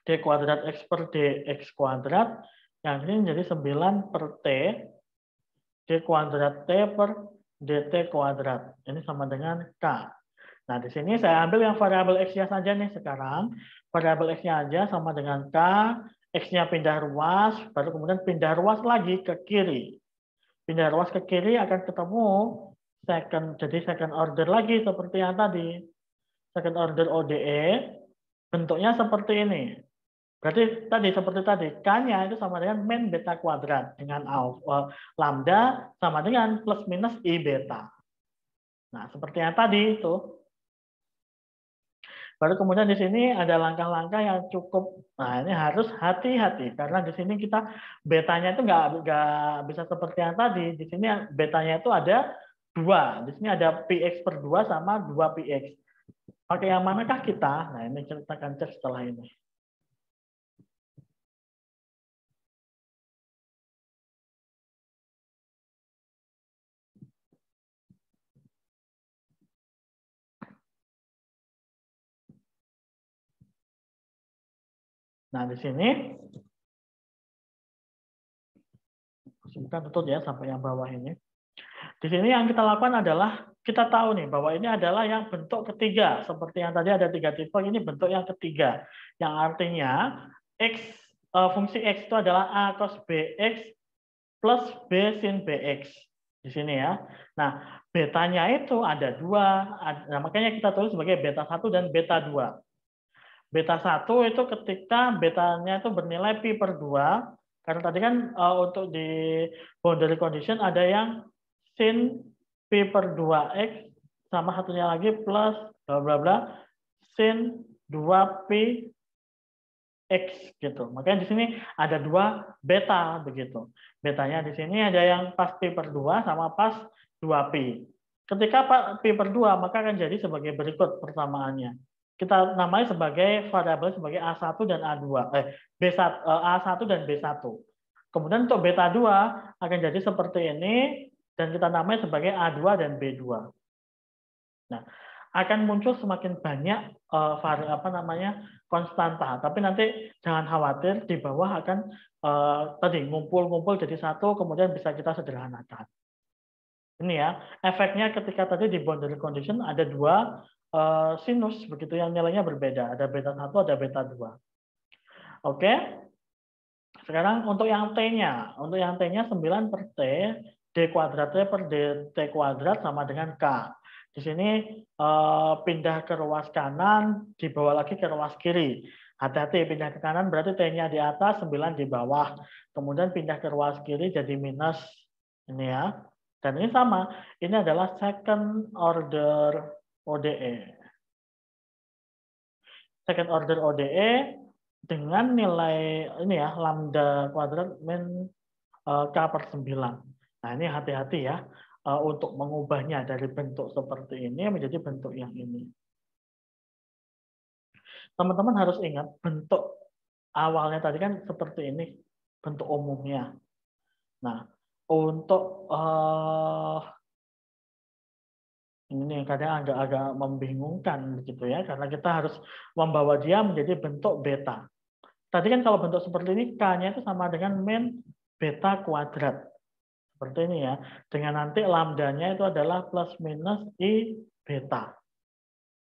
D kuadrat X per DX kuadrat. Yang ini menjadi 9 per T D kuadrat T per DT kuadrat. Ini sama dengan K. Nah, di sini saya ambil yang variabel X-nya saja nih sekarang. Variabel X-nya aja sama dengan K. X-nya pindah ruas, baru kemudian pindah ruas lagi ke kiri. Pindah ruas ke kiri akan ketemu second order lagi seperti yang tadi. Second order ODE bentuknya seperti ini. Berarti seperti tadi, K-nya itu sama dengan min beta kuadrat dengan lambda sama dengan plus minus I beta. Nah, seperti yang tadi itu. Baru kemudian di sini ada langkah-langkah yang cukup. Nah, ini harus hati-hati karena di sini kita betanya itu nggak bisa seperti yang tadi. Di sini betanya itu ada 2. Di sini ada px per 2 sama 2 px. Pakai yang manakah kita? Nah, ini kita akan cek setelah ini. Nah, di sini sebentar tutup ya sampai yang bawah ini. Di sini yang kita lakukan adalah kita tahu nih bahwa ini adalah yang bentuk ketiga. Seperti yang tadi ada 3 tipe, ini bentuk yang ketiga. Yang artinya fungsi X itu adalah A cos BX plus B sin BX. Di sini ya. Nah, betanya itu ada 2. Nah, makanya kita tulis sebagai beta 1 dan beta 2. Beta 1 itu ketika betanya itu bernilai pi per 2. Karena tadi kan untuk di boundary condition ada yang sin pi per 2x sama satunya lagi plus bla bla bla sin 2pi x gitu. Makanya di sini ada 2 beta begitu. Betanya di sini ada yang pas pi per 2 sama pas 2pi. Ketika pi per 2 maka akan jadi sebagai berikut persamaannya. Kita namai sebagai variabel sebagai A1 dan A2. A1 dan B1. Kemudian untuk beta 2 akan jadi seperti ini dan kita namai sebagai A2 dan B2. Nah, akan muncul semakin banyak konstanta. Tapi nanti jangan khawatir, di bawah akan tadi ngumpul-ngumpul jadi satu, kemudian bisa kita sederhanakan. Ini ya, efeknya ketika tadi di boundary condition ada 2 sinus begitu yang nilainya berbeda, ada beta 1, ada beta 2. Oke. Sekarang untuk yang T-nya, 9 per T D kuadrat T per DT kuadrat sama dengan K. Di sini pindah ke ruas kanan, dibawa lagi ke ruas kiri. Hati-hati, pindah ke kanan berarti T-nya di atas, 9 di bawah. Kemudian pindah ke ruas kiri jadi minus ini ya. Dan ini sama, ini adalah second order ODE. Second order ODE dengan nilai ini ya, lambda kuadrat min K per 9. Nah, ini hati-hati ya untuk mengubahnya dari bentuk seperti ini menjadi bentuk yang ini. teman-teman harus ingat bentuk awalnya tadi kan seperti ini, bentuk umumnya. Nah, untuk ini kadang agak membingungkan begitu ya, karena kita harus membawa dia menjadi bentuk beta. Tadi kan kalau bentuk seperti ini, K-nya itu sama dengan min beta kuadrat. Seperti ini ya. Dengan nanti lambdanya itu adalah plus minus I beta.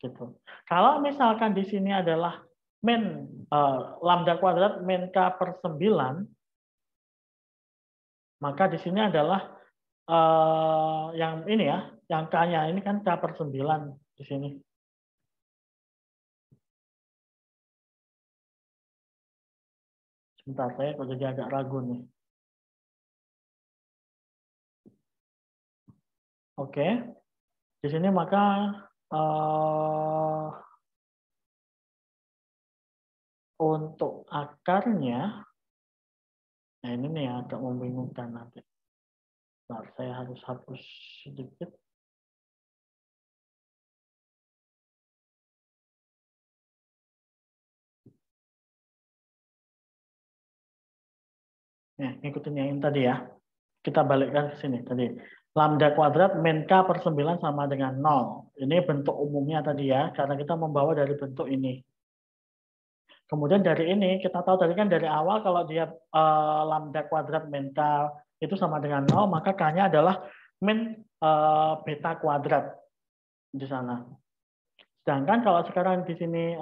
Gitu. Kalau misalkan di sini adalah min lambda kuadrat min K per 9, maka di sini adalah yang ini ya, yang K-nya ini kan K per 9 di sini. Sebentar, saya kok jadi agak ragu nih. Oke, di sini maka untuk akarnya, nah ini nih agak membingungkan nanti. Nah, saya harus hapus sedikit. Nah, ikutin yang ini tadi ya. Kita balikkan ke sini tadi. Lambda kuadrat min K per 9 sama dengan 0. Ini bentuk umumnya tadi ya, karena kita membawa dari bentuk ini. Kemudian dari ini, kita tahu tadi kan dari awal kalau dia lambda kuadrat min K itu sama dengan 0, maka K-nya adalah min beta kuadrat di sana. Sedangkan kalau sekarang di sini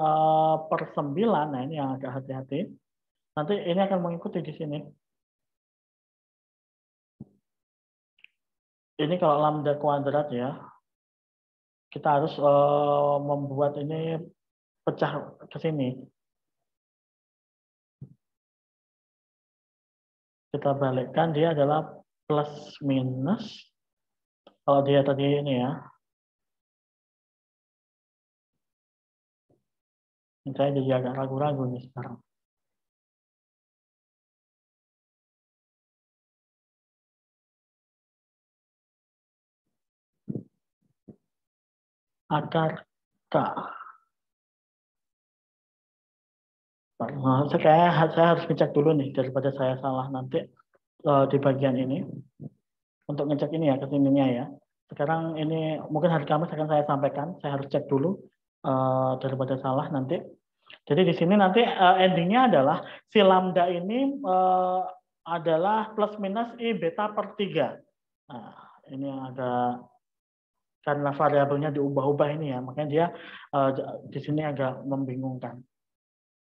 per 9, nah ini yang agak hati-hati. Nanti ini akan mengikuti di sini. Ini kalau lambda kuadrat ya, kita harus membuat ini pecah ke sini. Kita balikkan, dia adalah plus minus. Kalau dia tadi ini ya. Saya jadi agak ragu-ragu nih sekarang. Akar K. Saya harus ngecek dulu nih daripada saya salah nanti di bagian ini. Untuk ngecek ini ya kesininya ya. Sekarang ini mungkin hari Kamis akan saya sampaikan. Saya harus cek dulu daripada salah nanti. Jadi di sini nanti endingnya adalah si lambda ini adalah plus minus I beta per 3. Nah, ini yang agak karena variabelnya diubah-ubah ini ya, makanya dia di sini agak membingungkan.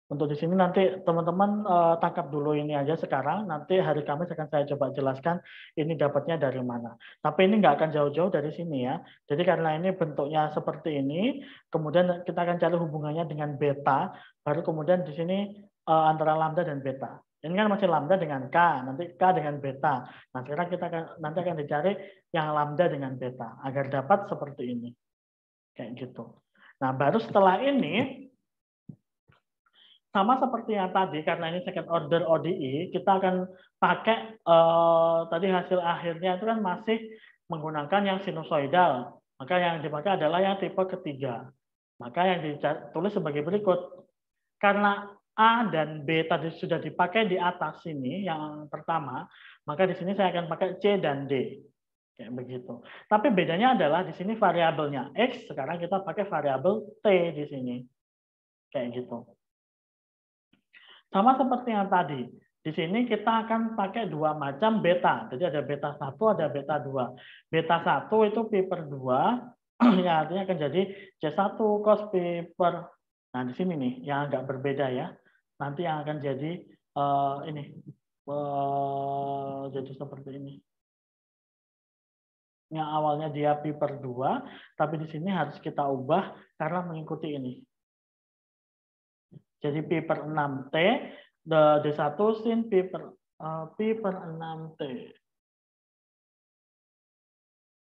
Untuk di sini nanti teman-teman tangkap dulu ini aja sekarang, nanti hari Kamis akan saya coba jelaskan ini dapatnya dari mana. Tapi ini nggak akan jauh-jauh dari sini ya. Jadi karena ini bentuknya seperti ini, kemudian kita akan cari hubungannya dengan beta, baru kemudian di sini antara lambda dan beta. Ini kan masih lambda dengan K, nanti K dengan beta. Nah, sekarang kita nanti akan dicari yang lambda dengan beta, agar dapat seperti ini. Kayak gitu. Nah, baru setelah ini, sama seperti yang tadi, karena ini second order ODE, kita akan pakai, tadi hasil akhirnya itu kan masih menggunakan yang sinusoidal. Maka yang dipakai adalah yang tipe ketiga. Maka yang ditulis sebagai berikut. Karena A dan B tadi sudah dipakai di atas sini, yang pertama, maka di sini saya akan pakai C dan D. Kayak begitu. Tapi bedanya adalah di sini variabelnya X, sekarang kita pakai variabel T di sini. Kayak gitu. Sama seperti yang tadi. Di sini kita akan pakai dua macam beta. Jadi ada beta 1, ada beta 2. Beta 1 itu pi per 2, yang artinya akan jadi C1 cos pi per. Nah, di sini nih yang agak berbeda ya. Nanti yang akan jadi ini jadi seperti ini. Yang awalnya dia pi per 2, tapi di sini harus kita ubah karena mengikuti ini. Jadi pi per 6T, D1 sin pi per 6T.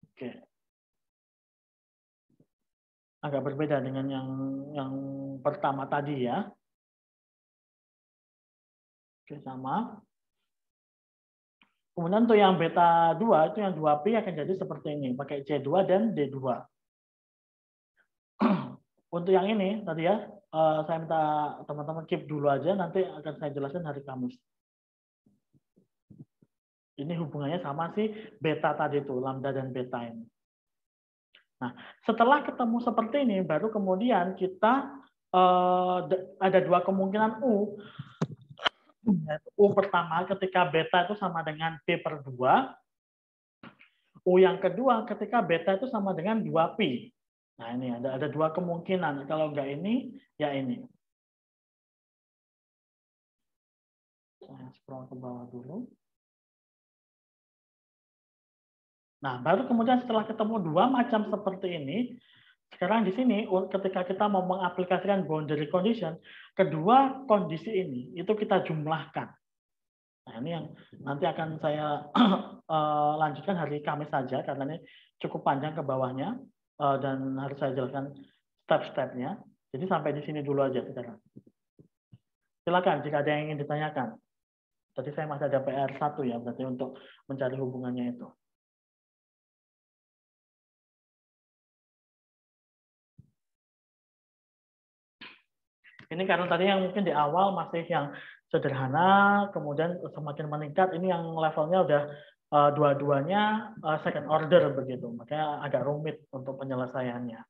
Oke. Agak berbeda dengan yang pertama tadi ya. Oke, sama. Kemudian untuk yang beta 2, itu yang 2pi akan jadi seperti ini. Pakai C2 dan D2. Untuk yang ini, tadi ya, saya minta teman-teman keep dulu aja, nanti akan saya jelaskan hari Kamis. Ini hubungannya sama si beta tadi itu, lambda dan beta ini. Nah, setelah ketemu seperti ini, baru kemudian kita ada dua kemungkinan U. U pertama ketika beta itu sama dengan P/2. U yang kedua ketika beta itu sama dengan 2pi. Nah, ini ada dua kemungkinan. Kalau enggak ini, ya ini. Saya scroll ke bawah dulu. Nah, baru kemudian setelah ketemu dua macam seperti ini, sekarang di sini ketika kita mau mengaplikasikan boundary condition, kedua kondisi ini itu kita jumlahkan. Nah, ini yang nanti akan saya lanjutkan hari Kamis saja karena ini cukup panjang ke bawahnya dan harus saya jelaskan step-stepnya. Jadi sampai di sini dulu aja sekarang. Silakan jika ada yang ingin ditanyakan. Tadi saya masih ada PR 1 ya, berarti untuk mencari hubungannya itu. Ini karena tadi yang mungkin di awal masih yang sederhana, kemudian semakin meningkat, ini yang levelnya udah dua-duanya second order begitu, makanya agak rumit untuk penyelesaiannya.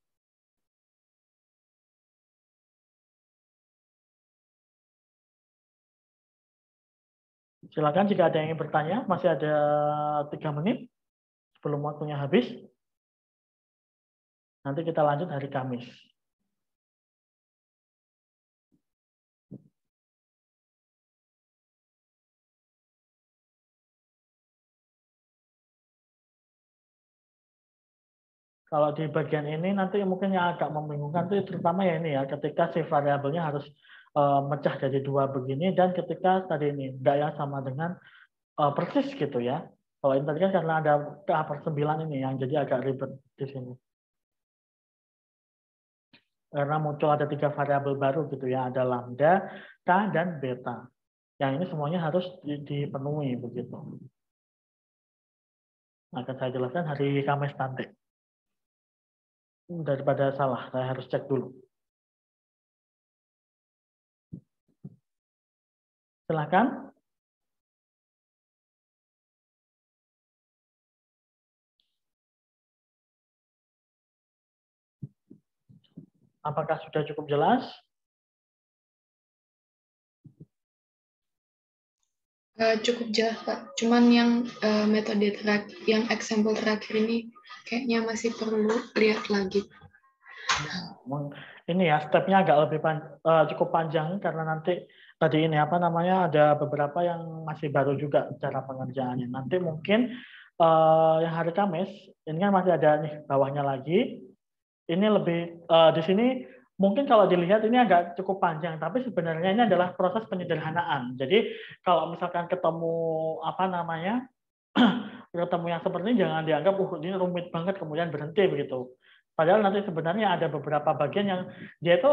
Silakan jika ada yang ingin bertanya, masih ada 3 menit sebelum waktunya habis. Nanti kita lanjut hari Kamis. Kalau di bagian ini nanti mungkin yang agak membingungkan itu terutama ya ini ya, ketika si variabelnya harus mecah jadi 2 begini dan ketika tadi ini daya sama dengan persis gitu ya. Kalau ini tadi kan karena ada K/9 ini yang jadi agak ribet di sini. Karena muncul ada 3 variabel baru gitu ya, ada lambda, K, dan beta. Yang ini semuanya harus dipenuhi begitu. Akan saya jelaskan hari Kamis nanti. Daripada salah, saya harus cek dulu. Silakan. Apakah sudah cukup jelas? Cukup jelas, Pak. Cuman yang metode terakhir, yang example terakhir ini kayaknya masih perlu lihat lagi. Ini ya stepnya agak lebih cukup panjang karena nanti tadi ini apa namanya ada beberapa yang masih baru juga cara pengerjaannya. Nanti mungkin yang hari Kamis ini kan masih ada nih bawahnya lagi. Ini lebih di sini mungkin kalau dilihat ini agak cukup panjang, tapi sebenarnya ini adalah proses penyederhanaan. Jadi kalau misalkan ketemu apa namanya ketemu yang seperti ini jangan dianggap ini rumit banget kemudian berhenti begitu. Padahal nanti sebenarnya ada beberapa bagian yang dia itu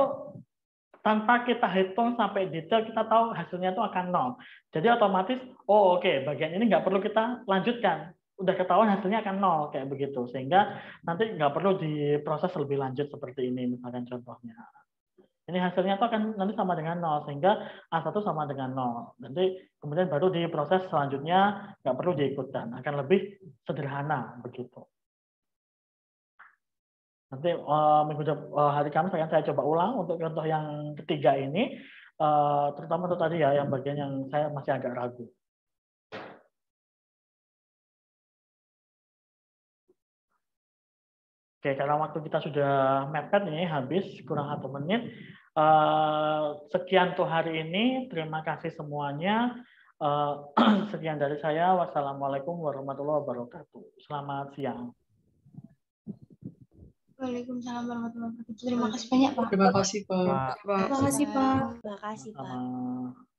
tanpa kita hitung sampai detail kita tahu hasilnya itu akan 0. Jadi otomatis oke, bagian ini nggak perlu kita lanjutkan. Udah ketahuan hasilnya akan 0 kayak begitu. Sehingga nanti nggak perlu diproses lebih lanjut seperti ini misalkan contohnya. Ini hasilnya itu akan nanti sama dengan 0 sehingga A1 sama dengan 0. Nanti kemudian baru diproses selanjutnya nggak perlu diikutkan. Akan lebih sederhana begitu. Nanti hari Kamis akan saya coba ulang untuk contoh yang ketiga ini, terutama untuk tadi ya, yang bagian yang saya masih agak ragu. Oke, karena waktu kita sudah mepet nih, habis kurang 1 menit. Sekian untuk hari ini, terima kasih semuanya. Sekian dari saya, wassalamualaikum warahmatullahi wabarakatuh. Selamat siang. Waalaikumsalam warahmatullahi wabarakatuh. Terima kasih banyak, Pak. Terima kasih, Pak. Terima kasih, Pak. Terima kasih, Pak.